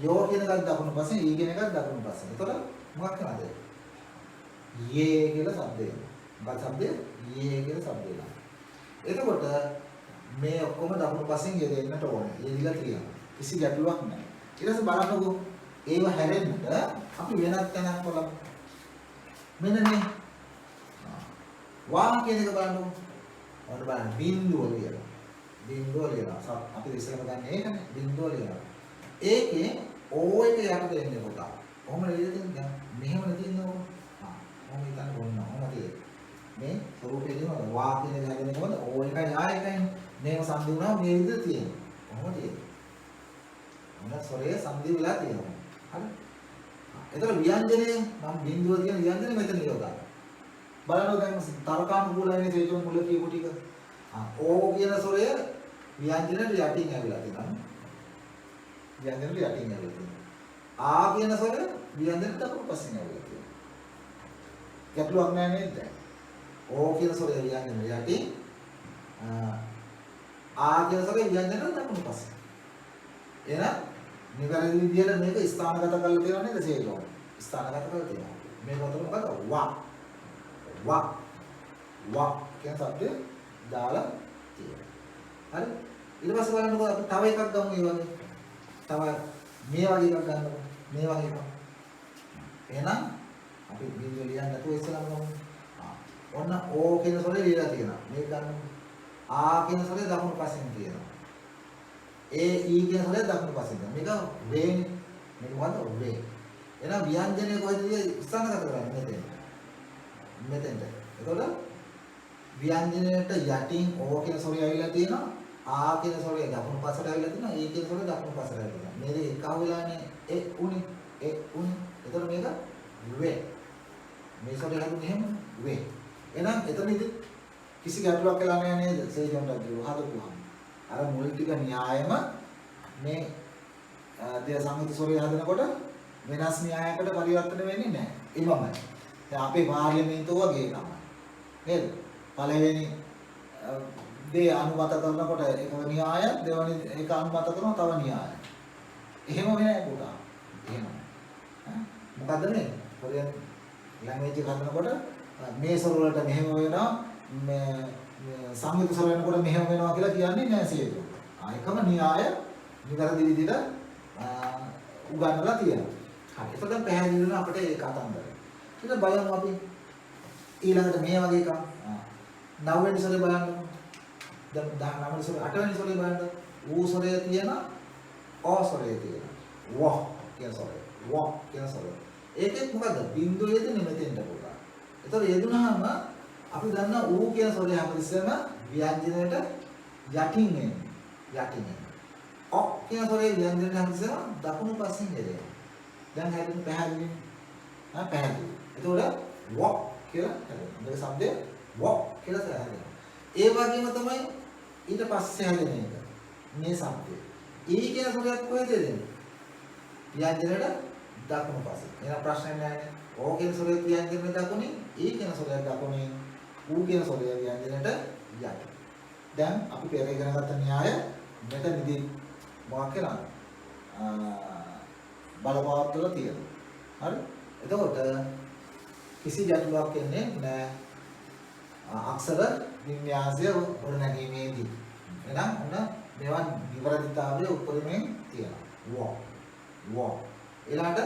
යෝ කියන එකක් දකුණු පස්සේ ඊ කියන එකක් දකුණු පස්සේ. එතකොට මොකක් කරනවද? යේ කියලා શબ્දය එනවා. මොකක් શબ્දය? යේ කියලා શબ્දය එනවා. එතකොට මේ ඔක්කොම දකුණු පස්සෙන් යෙදෙන්නට ඕනේ. යෙදිලා තියෙනවා. කිසි ගැටලුවක් නැහැ. ඊට පස්සේ බලන්නකෝ ඒව හැරෙන්නට අපි වෙනත් තැනක් බලමු. මෙන්න මේ වා කියන එක බලන්නකෝ. ඔන්න බලන්න බිංදුව ලියලා. බිංදුව ලියලා. අපි ඉස්සෙල්ලාම ගන්න ඒකනේ බිංදුව ලියලා. ඒකේ ඕ එක යට දෙන්නේ පුතා. කොහොම ලියලා තියෙන්නේ දැන් මෙහෙමනේ තියෙන්නේ ඕක. කොහොම හිතන්න ඕන ඕම තියෙන්නේ. මේ ස්වරූපේදීම වා කියන එක හැදෙන්නේ කොහොමද? ඕ එකයි ආ එකයි. මේක සංදි වුණා මේ විදිහට තියෙන්නේ. කොහොමද තියෙන්නේ? මොන සොරේ සංදි වෙලා තියෙනවා. හරි. එතකොට ව්‍යංජනේ මම බිංදුව කියන ව්‍යංජනේ මෙතන ලියවලා. බලන්න දැන් තරකානුකූලයි තේජෝ මුල කියපු ටික. ඕ කියන සොරය ව්‍යංජනට යටින් ඇවිල්ලා තියෙනවා. ව්‍යංජනට යටින් ඇවිල්ලා තියෙනවා. ආ කියන සොරය ව්‍යංජනට දකුණු පස්සෙන් ඇවිල්ලා තියෙනවා. ගැටලුවක් නැහැ නේද? ඕ කියන සොරය ව්‍යංජනට යටින් ආ කියන සොරය ව්‍යංජනට දකුණු පස්සෙන්. එහෙනම් නිවැරදි විදියට මේක ස්ථානගත කරලා තියෙනවා නේද සේජෝ? ස්ථානගත කරලා තියෙනවා. මේක උතන මොකද? වා කියන શબ્දය දාලා තියෙනවා. හරි? ඊට පස්සේ බලන්නකෝ අපි තව එකක් ගමු ඒ වගේ. තව මේ වගේ එකක් ගන්නකො. මේ වගේ එකක්. එහෙනම් අපි බින්දුව ලියන්න නැතුව ඉස්සෙල්ලාම ගමු. ඔන්න ඕ කියන සොරේ ලියලා තියෙනවා. මේක ගන්නකො. ආ කියන සොරේ දකුණු පස්සෙන් තියෙනවා. ඒ ඊ කියන සොරේ දකුණු පස්සෙන් තියෙනවා. මේක වේනේ. මේක මොකද්ද? වේ. එහෙනම් ව්‍යංජනය කොහෙද ස්ථානගත කරන්නේ මෙතෙන්. මෙතෙන්ට. එතකොට ව්‍යංජනයට යටින් ඕ කියන සොරේ ඇවිල්ලා තියෙනවා. ආ කියන සොරේ දකුණු පස්සට ඇවිල්ලා තියෙනවා. ඊ කියන සොරේ දකුණු පස්සට ඇවිල්ලා තියෙනවා. මේ දෙක එකව වෙලානේ ඒ උනේ. එතකොට මේක වේ. මේ සොරේ හදුනේ එහෙම වේ. එහෙනම් එතන ඉතින් කිසි ගැටලුවක් වෙලා නැහැ නේද? සේජොන්ට හදපුවාම. අර මුල් ටික න්‍යායෙම මේ දෙය සංගත සොරේ හදනකොට වෙනස් න්‍යායයකට පරිවර්තන වෙන්නේ නැහැ. ඒවමයි. දැන් අපේ පාර්ලිමේන්තුව වගේ තමයි. නේද? පළවෙනි දේ අනුමත කරනකොට එක න්‍යාය, දෙවෙනි එක අනුමත කරනවා තව න්‍යාය. එහෙම වෙන්නේ නැහැ පුතා. එහෙම. මොකද්ද මේ? කොරියන් ලැන්ග්වේජ් එක හදනකොට මේ සොර වලට මෙහෙම වෙනවා, මේ සංගීත සොර වෙනකොට මෙහෙම වෙනවා කියලා කියන්නේ නැහැ සේතු. එකම න්‍යාය නිවැරදි විදිහට උගන්වලා තියෙනවා. හරි. ඒක දැන් පැහැදිලි වෙනවා අපිට ඒ කතන්දරය. ඊට බලමු අපි ඊළඟට මේ වගේ එකක්. 9 වෙනි සොරේ බලන්න. දැන් 19 වෙනි සොරේ 8 වෙනි සොරේ බලන්න. ඌ සොරේ තියෙන ඕ සොරේ තියෙන. වා කියන සොරේ. වා කියන සොරේ. ඒකෙත් මොකද? බිංදුව යෙදෙන්නේ මෙතෙන්ට පුතා. ඒතකොට යෙදුනහම අපි දන්නා ඌ කියන සොරේ හැමතිස්සෙම ව්‍යංජනයට යටින් එන්නේ. යටින් එන්නේ. ඔ කියන සොරේ ව්‍යංජනයට හැමතිස්සෙම දකුණු පස්සෙන් යෙදෙනවා. දැන් හැදෙන්නේ පැහැදිලි. පැහැදිලි. එතකොට වා කියලා හැදෙනවා. මේක શબ્දය වා කියලා හැදෙනවා. ඒ වගේම තමයි ඊට පස්සේ හැදෙන එක. මේ શબ્දය. ඊ කියන සොරයක් කොහෙද දෙන්නේ? ව්‍යංජනයට දකුණු පස්සේ. එහෙනම් ප්‍රශ්නයක් නැහැ. ඕ කියන සොරේ ව්‍යංජනයට දකුණින්, ඊ කියන සොරයක් දකුණින්, ඌ කියන සොරේ ව්‍යංජනයට යට. දැන් අපි පෙර ඉගෙන ගත්ත න්‍යාය මෙතනදී මොකක් කරන්නේ? බලපෑම් තියෙනවා. හරි? එතකොට කිසි ගැටලුවක් එන්නේ නැහැ. අක්ෂර වින්‍යාසය ගොඩනැගීමේදී. එහෙනම් උන මේවා විවරදිතාවයේ උපරිමයෙන් තියෙනවා. වා. ඊළඟට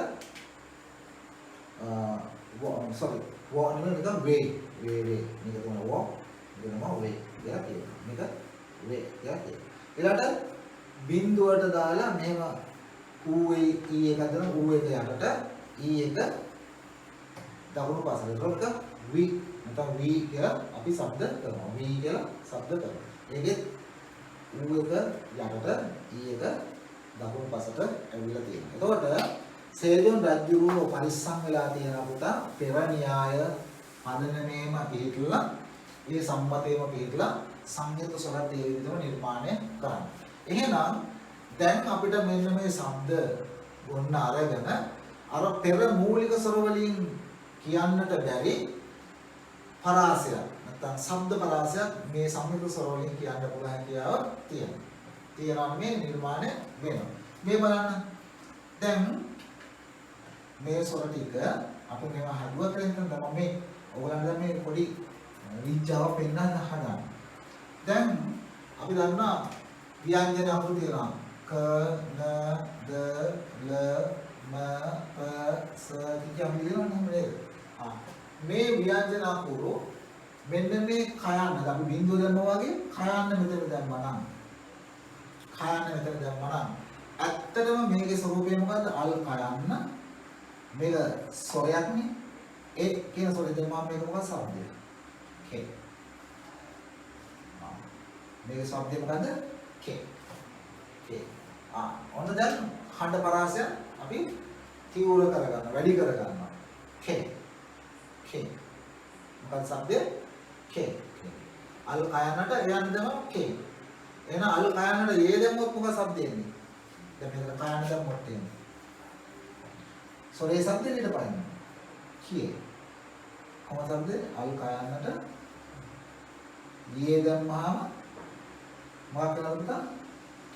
වා නෙමෙයි නිකන් වේ. මේක තමයි වා. මේකම වේ. කියලා කියනවා. මේක වේ කියලා කියනවා. ඊළඟට බිංදුවට දාලා මෙහෙම ඌ ඊ එක දාන ඌ එක යටට ඊ එක දකුණු පස්සට. ඒක වී නැත්නම් වී කියලා අපි શબ્ද කරනවා. වී කියලා શબ્ද කරනවා. ඒකෙත් ඌ එක යටට ඊ එක දකුණු පසට ඇවිල්ලා තියෙනවා. එතකොට සේජොන් රජුරෝ පරිස්සම් වෙලා තියෙන පුතා පෙර න්‍යාය පදනමේම පිළිතුලා ඒ සම්මතේම පිළිතුලා සංයුක්ත ස්වරත් ඒ විදිහම නිර්මාණය කරනවා. එහෙනම් දැන් අපිට මෙන්න මේ ශබ්ද ගොන්න අරගෙන අර පෙර මූලික ස්වර වලින් කියන්නට බැරි පරාසයක් නැත්නම් ශබ්ද පරාසයක් මේ සංයුක්ත ස්වර වලින් කියන්න පුළුවන් හැකියාව තියෙනවා. තියෙනවා මේ නිර්මාණය වෙනවා. මේ බලන්න. දැන් මේ ස්වර ටික අපි මේවා හදුවා කියලා හිතන්න මම මේ ඔයගලන්ට මේ පොඩි විචාව පෙන්නන්න හදනවා. දැන් අපි දන්නා ව්‍යංජන අකුරු තියෙනවා. ක න ද ල ම ප ස කියන විදිහට නේද? මේ ව්‍යංජන අකුරු මෙන්න මේ කයන්න අපි බිඳුව දැම්මා වගේ කයන්න මෙතන දැම්මා නම් කයන්න මෙතන දැම්මා නම් ඇත්තටම මේකේ ස්වරූපය මොකද්ද? අල් කයන්න මේක ස්වරයක්නේ. ඒ කියන ස්වරය දැම්මම මේක මොකක්ද? ශබ්දය. කේ. මේක ශබ්දය මොකද්ද? කේ. කේ. ඔන්න දැන් ඛණ්ඩ පරාසය අපි තීව්‍ර කරගන්නවා, වැඩි කරගන්නවා. කේ. කේ. මොකක්ද ශබ්දය? කේ. අල් කයන්නට එයන් දැම්මම කේ. එහෙනම් අල් කයන්නට ඒ දැම්මොත් මොකක්ද ශබ්දය එන්නේ? දැන් මේක කයන්න දැම්මොත් එන්නේ. සොරේ ශබ්දෙ ඊට පයින්. කියේ. කොහොමද ශබ්දේ? අල් කයන්නට ඊයේ දැම්මහම මොකක්ද කරන්නේ?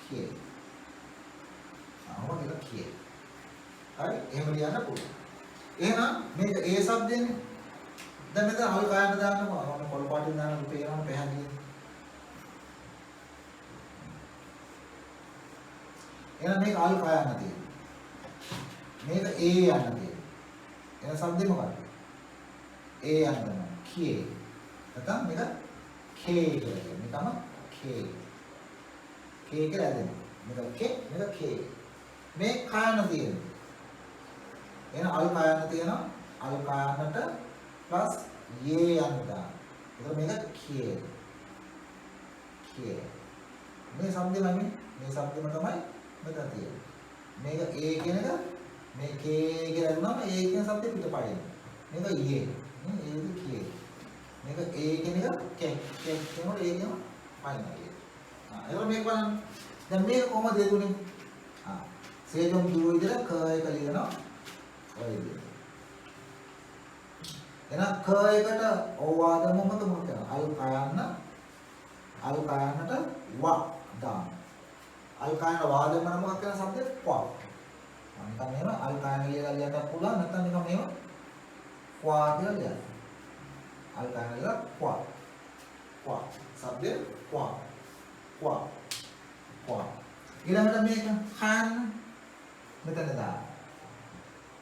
කියේ. ආවම ඒක කියේ. හරි එහෙම ලියන්න පුළුවන්. එහෙනම් මේක ඒ ශබ්දෙන්නේ. දැන් මෙතන අල් කයන්න දාන්නකො. මම පොල් පාටින් දාන්න පේනවනේ පැහැදිලි. එහෙනම් මේක අල් කයන්න තියෙනවා. මේක ඒ යන්න තියෙනවා. එන શબ્දේ මොකක්ද? ඒ යන්න කියේ. නැත්නම් මේක කේ කියලා කියනවා. මේකම කේ. කේ කියලා හදන්නේ. මේක කේ, මේක කේ. මේ කයන්න තියෙනවා. එන අල් කයන්න තියෙනවා. අල් කයන්නට ප්ලස් යේ යන්න දාන්න. එතකොට මේක කියේ. කියේ. මේ શબ્දෙම මේ શબ્දෙම තමයි මෙතන තියෙන්නේ. මේක ඒ කියන එක මේ කේ කියලා දුන්නාම ඒ කියන શબ્දෙ පිටපයින්. මේක ඊයේ. මේ ඒද කියේ. මේක ඒ කියන එක කේ කියනකොට ඒ කියන පයින්. ඒක මේක බලන්න. දැන් මේක කොහොමද දෙතුනේ? සේජොන් කිව්ව විදිහට ක එක ලියනවා. ඔය විදිහට. එහෙනම් ක එකට ඕවාදම මොකද මොකද? අල් කයන්නට වා දාන්න. අල් කයන වාදම මොකක් කියන શબ્දේ ක්වා. නිකන් මේව අල් කයන කියලා ලියන්න පුළුවන් නැත්නම් නිකන් මේව ක්වා කියලා ලියන්න. අල් කයන කියලා ක්වා. ක්වා. શબ્දේ ක්වා. ක්වා. ක්වා. ඊළඟට මේක කයන්න මෙතන දාන්න.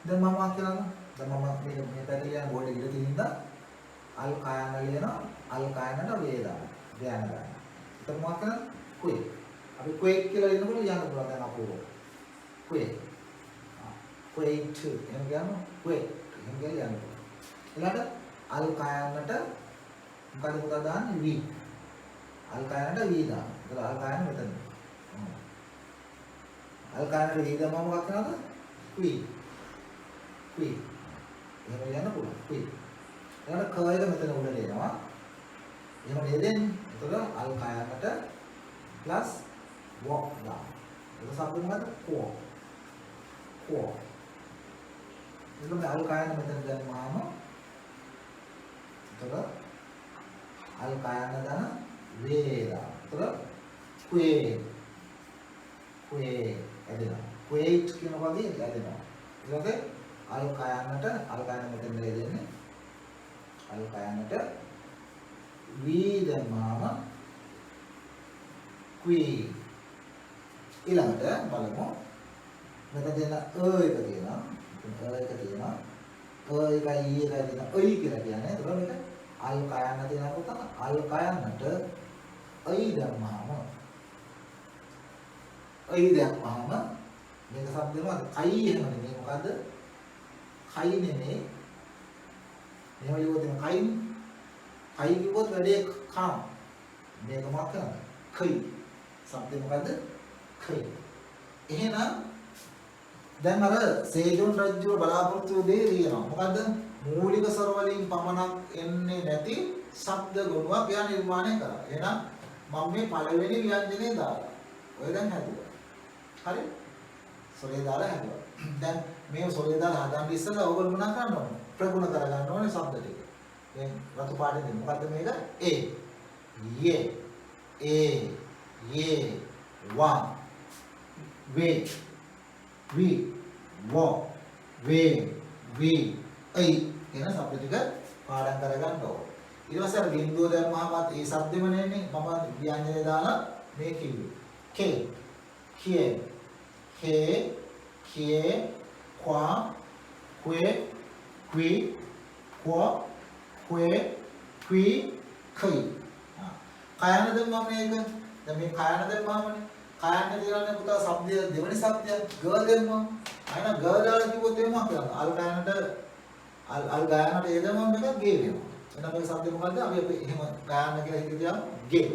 දැන් මම වා කියනවා. දැන් මම මේ පැත්තේ ලියන බෝඩ් එකේ ඉඳ තියෙනවා අල් කයන ලියනවා අල් කයනට වේදා. ධ්‍යාන ගන්න. එතකොට මොකක් කරන්නේ? කුයි. අපි ක්වේක් කියලා ඉන්නකොට ලියන්න පුළුවන් දැන් අපෝ. ක්වේක්. ක්වේක් එහෙම කියනවා. ක්වේක්. එහෙම කියලා ලියන්න පුළුවන්. ඊළඟට අල් කයන්නට මොකද පුතා දාන්නේ? වී. අල් කයන්නට වී දාන්න. ඒතර අල් කයන්න මෙතන. අල් කයන්නට වී දාම මොකක් කරනවද? කුයි. කුයි. එහෙම ලියන්න පුළුවන්. කුයි. ඊළඟට ක එක මෙතන උඩ ලියනවා. එහෙම නේදෙන්නේ. එතකොට අල් කයන්නට plus walk down. ඒක શબ્ද මොකද්ද? කෝ. කෝ. එතකොට අල් කයන්න මෙතන දැම්මාම එතකොට අල් කයන්න දන වේදා. එතකොට කුවේ. කුවේ ඇදෙනවා. කුවේට් කියන පදේ ඇදෙනවා. ඊළඟට අල් කයන්න මෙතන දෙන්නේ. අල් කයන්නට වී දැම්මාම කුයි. ඊළඟට බලමු මෙතන දෙන එක තියෙනවා. එක තියෙනවා. එකයි ඊ එකයි දෙන ඔයි කියලා කියන්නේ. ඒතකොට මේක අල් කයන්න තියෙනකොට අල් කයන්නට ඔයි දැම්මාම මේක શબ્දේ මොකද? කයි එහෙම නෙමෙයි. මොකද්ද? කයි නෙමෙයි. එහෙම ලියුවොත් එන කයි. කයි කිව්වොත් වැඩේ කම්. මේක මොකක් කරන්නේ? කයි. શબ્දේ මොකද්ද? කය. එහෙනම් දැන් අර සේජොන් රජුව බලාපොරොත්තු දෙය දිනනවා. මොකද්ද? මූලික ස්වර වලින් පමණක් එන්නේ නැති ශබ්ද ගොනුවක් එයා නිර්මාණය කරා. එහෙනම් මම මේ පළවෙනි ව්‍යංජනේ දාලා. ඔය දැන් හැදුවා. හරි? සොරේ දාලා හැදුවා. දැන් මේ සොරේ දාලා හදන්න ඉස්සෙල්ලා ඕගොල්ලෝ මොනා කරන්න ඕනේ? ප්‍රගුණ කරගන්න ඕනේ ශබ්ද ටික. දැන් රතු පාටෙන් දෙන්න. මොකද්ද මේක? ඒ. යේ. යේ. වා. වේ. වි. වෝ. වේ. වි. අයි කියන ශබ්ද ටික පාඩම් කරගන්න ඕනේ. ඊට පස්සේ අර බිඳුව දැම්මහමත් ඒ ශබ්දෙම නෙන්නේ මම ව්‍යංජනේ දාලා මේ කිව්වේ. කේ. කියේ. කේ. කියේ. ක්වා. ක්වේ. ක්වි. ක්වා. ක්වේ. ක්වි. කයි. කයන දැම්මම මේක. දැන් මේ කයන දැම්මමනේ. කයන දිරන්නේ පුතා ශබ්දය දෙවෙනි ශබ්දය ග දැම්මම. අයන ග දාලා කිව්වොත් එහෙම අපිට අල් ගායනට අල් ගායනට ඒ දැම්මම මේක ගේ වෙනවා. එහෙනම් මේ ශබ්දය මොකද්ද? අපි එහෙම ගායන කියලා හිතේ ගේ.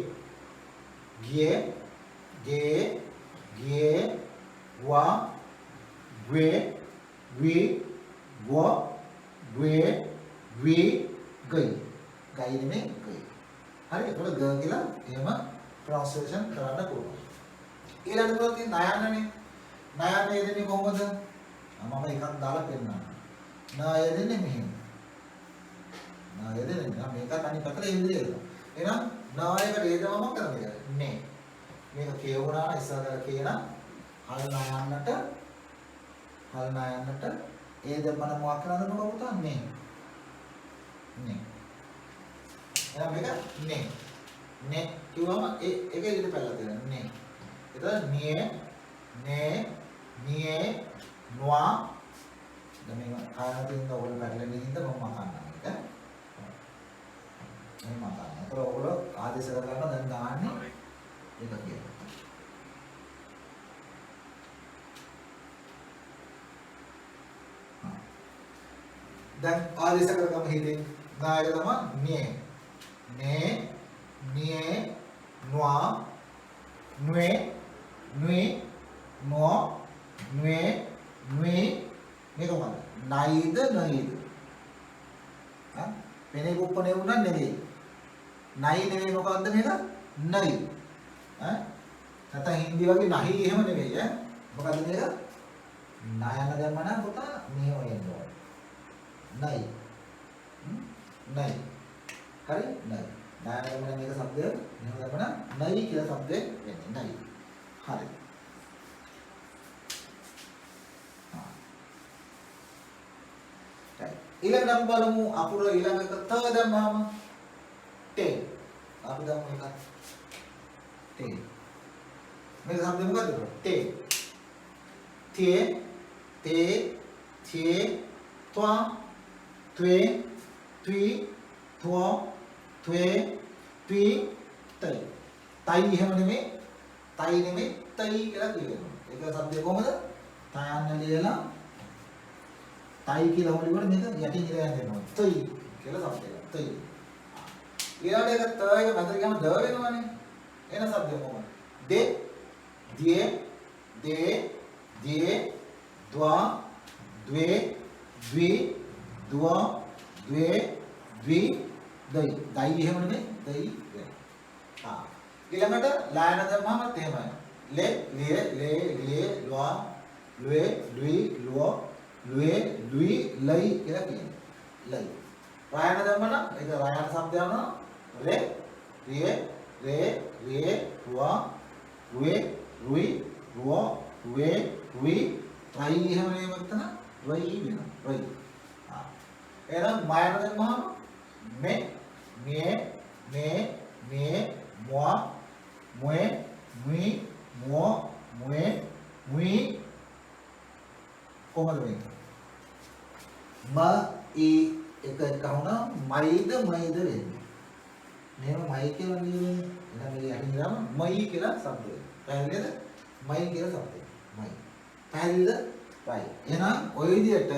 ගේ. ගේ. ගේ. වා. වේ. වි. වෝ. වේ. වි. ගයි. ගයි නෙමෙයි ගයි. හරි ඒකට ග කියලා එහෙම ප්‍රොනන්සියේෂන් කරන්න පුළුවන්. ඊළඟට පුළුවන් තියෙන නයන්නනේ. නයන්න යෙදෙන්නේ කොහොමද? මම එකක් දාලා පෙන්නන්නම්. නා යෙදෙන්නේ මෙහෙම. නා යෙදෙන්නේ මේකත් අනිත් පැත්තට ඉන්ද්‍රියද. එහෙනම් නායකට යෙදවම කරන්නේ නේ. මේක කියවුණා ඉස්සරහට කියන හල් නයන්නට ඒ දෙපණ මොකක් කරන්නද පුතා නේ. නේ. එහෙනම් මේක නේ. නේ කිව්වම ඒක ඉදිරියට පැනලා තියෙනවා නේ. එතකොට නිය නේ නියේ නොවා දැන් මේ කායන තියෙන ඕගොල්ලෝ පැටලෙන්නේ හින්දා මම මකන්නවා ඒක. මම මකන්නවා. ඒතර ඕගොල්ලෝ ආදේශ කරගන්න දැන් දාන්නේ ඒක කියලා. දැන් ආදේශ කරගම හිතේ නායක තමයි නියේ නේ නියේ නොවා නුවේ නුවේ නො නුවේ නුවේ මේක මොකද? නයිද නයිද? හා පෙනේ කුප්පනේ වුණා නෙවෙයි. නයි නෙවෙයි මොකද්ද මේක? නයි. ඈ නැත්නම් හින්දි වගේ නහි එහෙම නෙවෙයි ඈ. මොකද්ද මේක? නයන දැම්ම නම් පුතා මෙහෙම එන්න ඕනේ. නයි. නයි. හරි? නයි. නයන දැම්ම නම් මේක શબ્දය මෙහෙම දැම්ම නම් නයි කියලා શબ્දේ වෙන්නේ. නයි. හරි. ඊළඟට අපි බලමු අපුර ඊළඟට ත දැම්මම තේ. අපි දැම්ම එකක් තේ. මේක શબ્ද මොකද්ද? තේ. තේ තේ තේ ත්වා ත්වේ ත්වි ත්වෝ ත්වේ ත්වි තයි. තයි එහෙම නෙමෙයි. තයි නෙමෙයි තයි කියලා කියනවා. ඒක શબ્දය කොහමද? තයන්න ලියලා තයි කියලා හොලිවට මේක යටින් ඉරයන් දෙනවා. තයි කියලා શબ્දයක්. තයි. ඊළඟට ඒක ත එක මැදට ගියාම ද වෙනවනේ. එන શબ્දය කොහොමද? දේ දියේ දේ දියේ ද්වා ද්වේ ද්වි ද්වා ද්වේ ද්වි දයි. දයි එහෙම නෙමෙයි. දයි වෙනවා. ඊළඟට ලායන දැම්මම එහෙමයි. ලේ ලියේ ලේ ලියේ ල්වා ල්වේ ල්වි ල්වෝ ල්වේ ල්වි ලයි කියලා කියනවා. ලයි. රායන දැම්මම ඒක රායන શબ્දයක් නවා. රේ රියේ රේ රියේ රුවා රුවේ රුයි රුවා රුවේ රුයි රයි එහෙම නෙමෙයි මතන රයි වෙනවා. රයි. එහෙනම් මායන දැම්මම මේ මේ මේ මේ මොා මොේ මුයි මො මොේ මුයි කොහොමද මේ ම ඊ එක වුණා මයිද මයිද වෙන්නේ. මෙහෙම මයි කියලා ලියන්නේ. එහෙනම් මේ යටින් ගාම මයි කියලා શબ્දය. පැහැදිලිද? මයි කියලා શબ્දය. මයි. පැහැදිලිද? right. එහෙනම් ওই විදිහට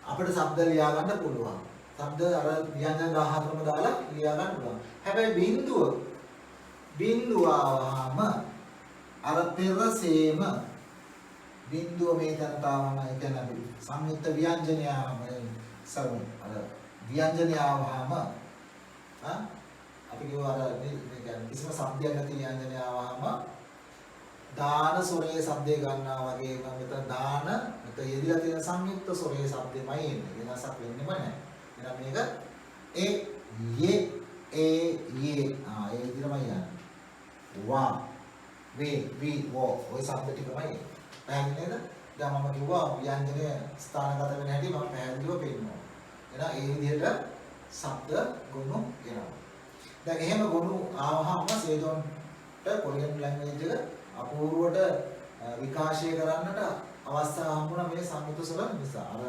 අපිට શબ્ද ලියා ගන්න පුළුවන්. શબ્ද අර ව්‍යංජන 14ම දාලා ලියා ගන්න පුළුවන්. හැබැයි බිඳුව ආවම අර පෙරසේම බිඳුව මේ තැනට ආවම ඒ කියන්නේ අපි සංයුක්ත ව්‍යංජනය ආවම අර ව්‍යංජනය ආවම අපි කියව අර මේ කියන්නේ කිසිම શબ્දයක් නැති ව්‍යංජනය ආවම දාන සොරේ શબ્දේ ගන්නවා වගේ මෙතන දාන මෙතන යෙදিলা තියෙන සංයුක්ත සොරේ શબ્දෙමයි එන්නේ වෙනසක් වෙන්නේම නැහැ. එහෙනම් මේක ඒ යේ ඒ විදිහමයි යන්නේ. වා වේ වී වෝ ඔය શબ્ද ටිකමයි. පැහැදිලි නේද? දැන් මම කිව්වා ව්‍යංජනය ස්ථානගත වෙන හැටි මම පැහැදිලිව පෙන්නනවා. එහෙනම් ඒ විදිහට શબ્ද ගොනු එනවා. දැන් එහෙම ගොනු ආවහම සේජොන්ට කොරියන් ලැන්ග්වේජ් එක අපූර්වට විකාශය කරන්නට අවස්ථාව හම්බුණා මේ සංයුක්ත ස්වර නිසා. අර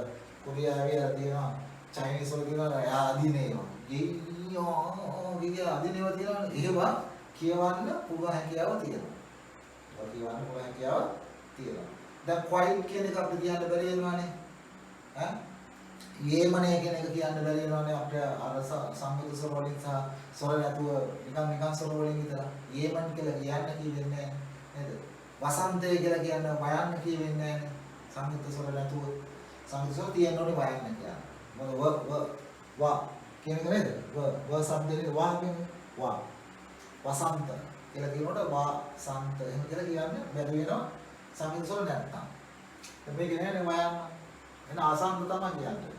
කොරියාවේ තියෙන චයිනීස් වල තියෙන ආදීනේව. ගිය ආදීනේව තියෙනවනේ. ඒවා කියවන්න පුළුවන් හැකියාව තියෙනවා. ඒවා කියවන්න පුළුවන් හැකියාව තියෙනවා. දැන් quite කියන එක අපිට කියන්න බැරි වෙනවානේ. ඈ යේමනේ කියන එක කියන්න බැරි වෙනවානේ අපිට අර සංයුක්ත ස්වර වලින් සහ ස්වර නැතුව නිකන් ස්වර වලින් විතර යේමන් කියලා කියන්න කියෙන්නේ නේද? වසන්තය කියලා කියන්න වයන්න කියෙන්නේ නැහැ. සංයුක්ත ස්වර නැතුව සංයුක්ත ස්වර තියෙන්න ඕනේ වයන්න කියන්නේ. මොකද වා කියන එක නේද? ව શબ્දේ වා කියන්නේ වා. වසන්ත කියලා කියනකොට වා සන්ත එහෙම කියලා කියන්නේ බැරි වෙනවා සංයුක්ත ස්වර නැත්තම්. මේක නෑනේ වයන්න. එන ආසන්ත තමයි කියන්නේ.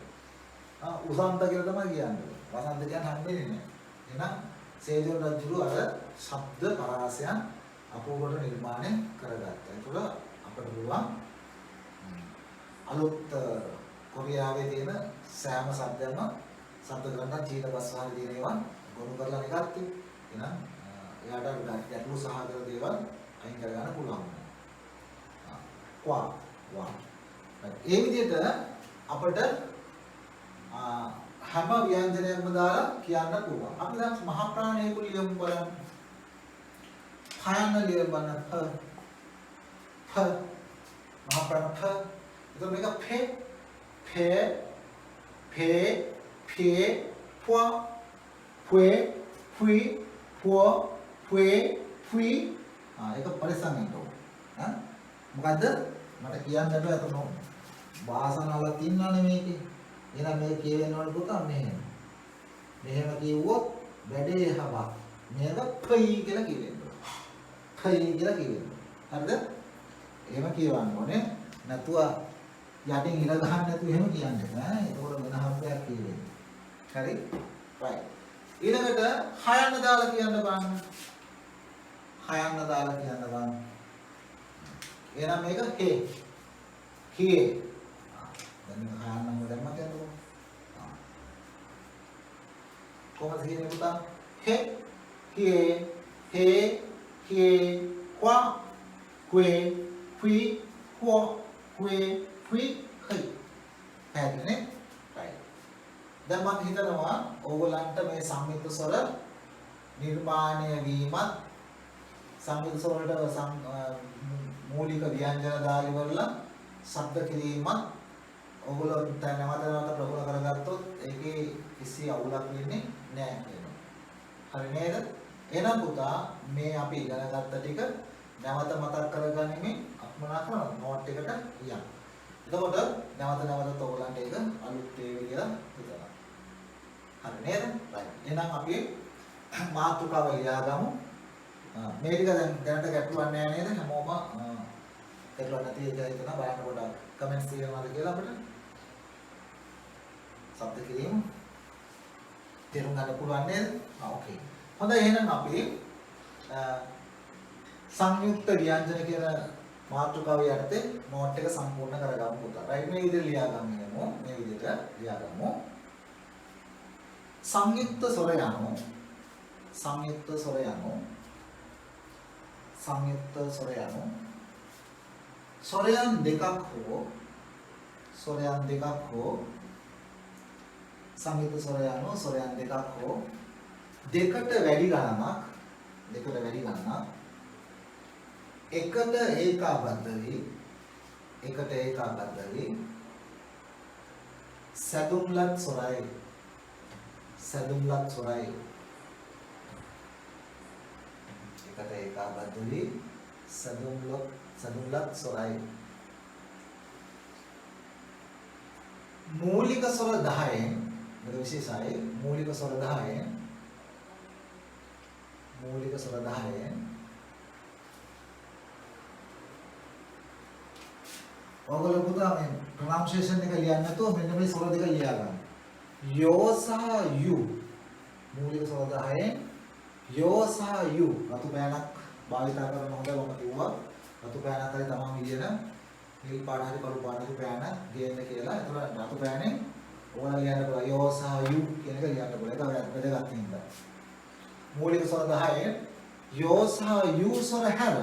උසන්ත කියලා තමයි කියන්නේ. වසන්ත කියන්නේ හම්බෙන්නේ නෑ. එහෙනම් සේජෝන් රජුරු අර ශබ්ද පරාසයන් අපූර්වට නිර්මාණය කරගත්තා. ඒක අපිට පුළුවන් අලුත් කොරියාවේ තියෙන සෑම શબ્දයක්ම શબ્ද ගණන් චීන භාෂාවේ තියෙන ඒවා ගොනු කරලා නිකත් එහෙනම් එයාට ගැටලු සහගත දේවල් අයින් කරගන්න පුළුවන්. වා ඒ විදිහට අපිට හැම ව්‍යංජනයක්ම දාලා කියන්න පුළුවන්. අපි දැන් මහා ප්‍රාණයේ කුලියම් බලන්න. හයන ලියන බලන්න ෆ මහා ප්‍රාණ ෆ. එතකොට මේක ෆේ ෆුවා ෆුවේ ෆුයි ෆුවා ෆුවේ ෆුයි ඒක පරිස්සම් වෙන්න ඕන. මොකද්ද මට කියන්න බෑ අතනෝ වාසනාවල තින්නනේ මේකේ. එහෙනම් මේක කියවෙන්න ඕන පුතා මෙහෙම. මෙහෙම කිව්වොත් වැඩේ හවක්. මේක ෆයි කියලා කියවෙන්න ඕන. ෆයි කියලා කියවෙන්න. හරිද? එහෙම කියවන්න ඕනේ. නැතුව යටින් ඉර ගහන්න නැතුව එහෙම කියන්නේ නෑ. ඒකවල වෙන හම්බයක් කියවෙන්නේ. හරි? right. ඊළඟට හයන්න දාලා කියන්න බලන්න. හයන්න දාලා කියන්න බලන්න. එහෙනම් මේක හේ. දැන් මේක හයන්නම දැම්මම කියන්නකො. කොහොමද කියන්නේ පුතා? හේ ක්වා ක්වේ ක්වි ක්වා ක්වේ ක්වි හයි. පැහැදිලිනේ? right. දැන් මම හිතනවා ඕගොල්ලන්ට මේ සංයුක්ත ස්වර නිර්මාණය වීමත් සංයුක්ත ස්වර වලට මූලික ව්‍යංජන දාලි වල ශබ්ද කිරීමත් ඕගොල්ලෝ නැවත ප්‍රගුණ කරගත්තොත් ඒකේ කිසි අවුලක් වෙන්නේ නැහැ කියනවා. හරි නේද? එහෙනම් පුතා මේ අපි ඉගෙන ගත්ත ටික නැවත මතක් කරගනිමින් අපමණ කරන නෝට් එකට ලියන්න. එතකොට නැවත ඕගොල්ලන්ට ඒක අලුත් වේවි කියලා හිතනවා. හරි නේද? right. එහෙනම් අපි මාතෘකාව ලියාගමු. මේ ටික දැනට ගැටලුවක් නැහැ නේද? හැමෝම ගැටලුවක් නැති එක හිතනවා බලන්න පොඩ්ඩක් කමෙන්ට්ස් තියෙනවද කියලා අපිට. ශබ්ද කිරීම තේරුම් ගන්න පුළුවන් නේද? ඕකේ. හොඳයි එහෙනම් අපි සංයුක්ත ව්‍යංජන කියන මාතෘකාව යටතේ නෝට් එක සම්පූර්ණ කරගමු පුතා. රයිට් මේ විදිහට ලියාගමු. මේ විදිහට ලියාගමු. සංයුක්ත ස්වර යනු ස්වරයන් දෙකක් හෝ සංයුක්ත ස්වර යනු ස්වරයන් දෙකක් හෝ දෙකට වැඩි ගණනක් එකට ඒකාබද්ධ වී සැදුම්ලත් ස්වරයි එකට ඒකාබද්ධ වී සඳුන්ලත් ස්වරයි. මූලික ස්වර 10න් මේක විශේෂයි. මූලික ස්වර 10න් ඔයගොල්ලෝ පුතා මේ ප්‍රොනන්සියේෂන් එක ලියන්න නැතුව මෙන්න මේ ස්වර දෙක ලියා ගන්න. යෝ සහ යු මූලික ස්වර 10න් යෝ සහ යු රතු පෑනක් භාවිතා කරන හොඳ මම කිව්වා. රතු පෑනක් හරි තමන් විදින නිල් පාට හරි කළු පාට හරි පෑන ගේන්න කියලා. ඒතකොට රතු පෑනේ ඕන ලියන්න පුළුවන්. යෝ සහ යු කියන එක ලියන්න පුළුවන්. ඒක වැදගත් හින්දා. මූලික ස්වර 10න් යෝ සහ යු ස්වර හැර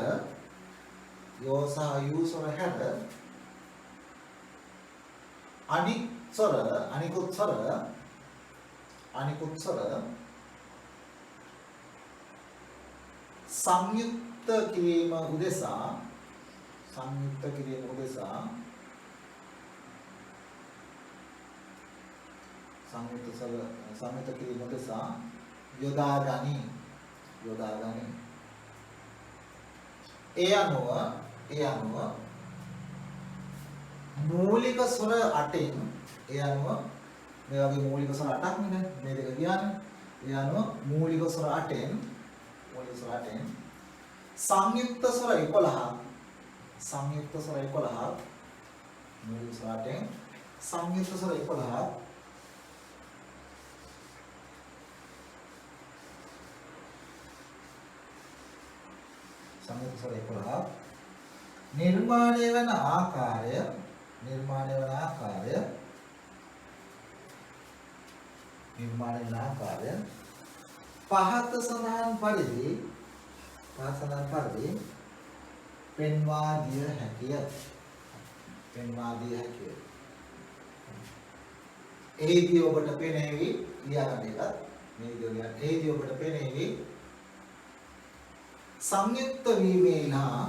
අනිකුත් ස්වර සංයුක්ත කිරීම උදෙසා යොදා ගනි. ඒ අනුව මූලික ස්වර 8න් මේ වගේ මූලික ස්වර 8ක් නේ මේ දෙක කියන්නේ. ඒ අනුව මූලික ස්වර 8න් සංයුක්ත ස්වර 11ක් මූලික ස්වර 8න් සංයුක්ත ස්වර 11ක් නිර්මාණය වන ආකාරය පහත සඳහන් පරිදි පෙන්වා දිය හැකිය. එහිදී ඔබට පෙනෙවි ලියාගන්න එකත් මේ විදිහට ලියන්න. එහිදී ඔබට පෙනෙවි සංයුක්ත වීමේලා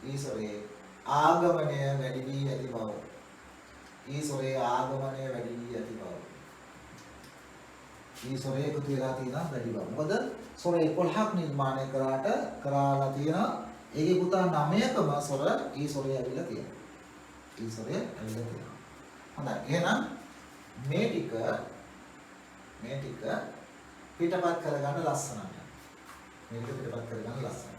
ඊශ්වරේ ආගමනය වැඩි වී ඇති බව. ඊශ්වරේ එකතු වෙලා තියෙනවා වැඩි බව. මොකද ස්වර 11ක් නිර්මාණය කරාලා තියෙනවා. ඒකේ පුතා 9කම ස්වර ඊශ්වරේ ඇවිල්ලා තියෙනවා. හොඳයි. එහෙනම් මේ ටික පිටපත් කරගන්න ලස්සනට.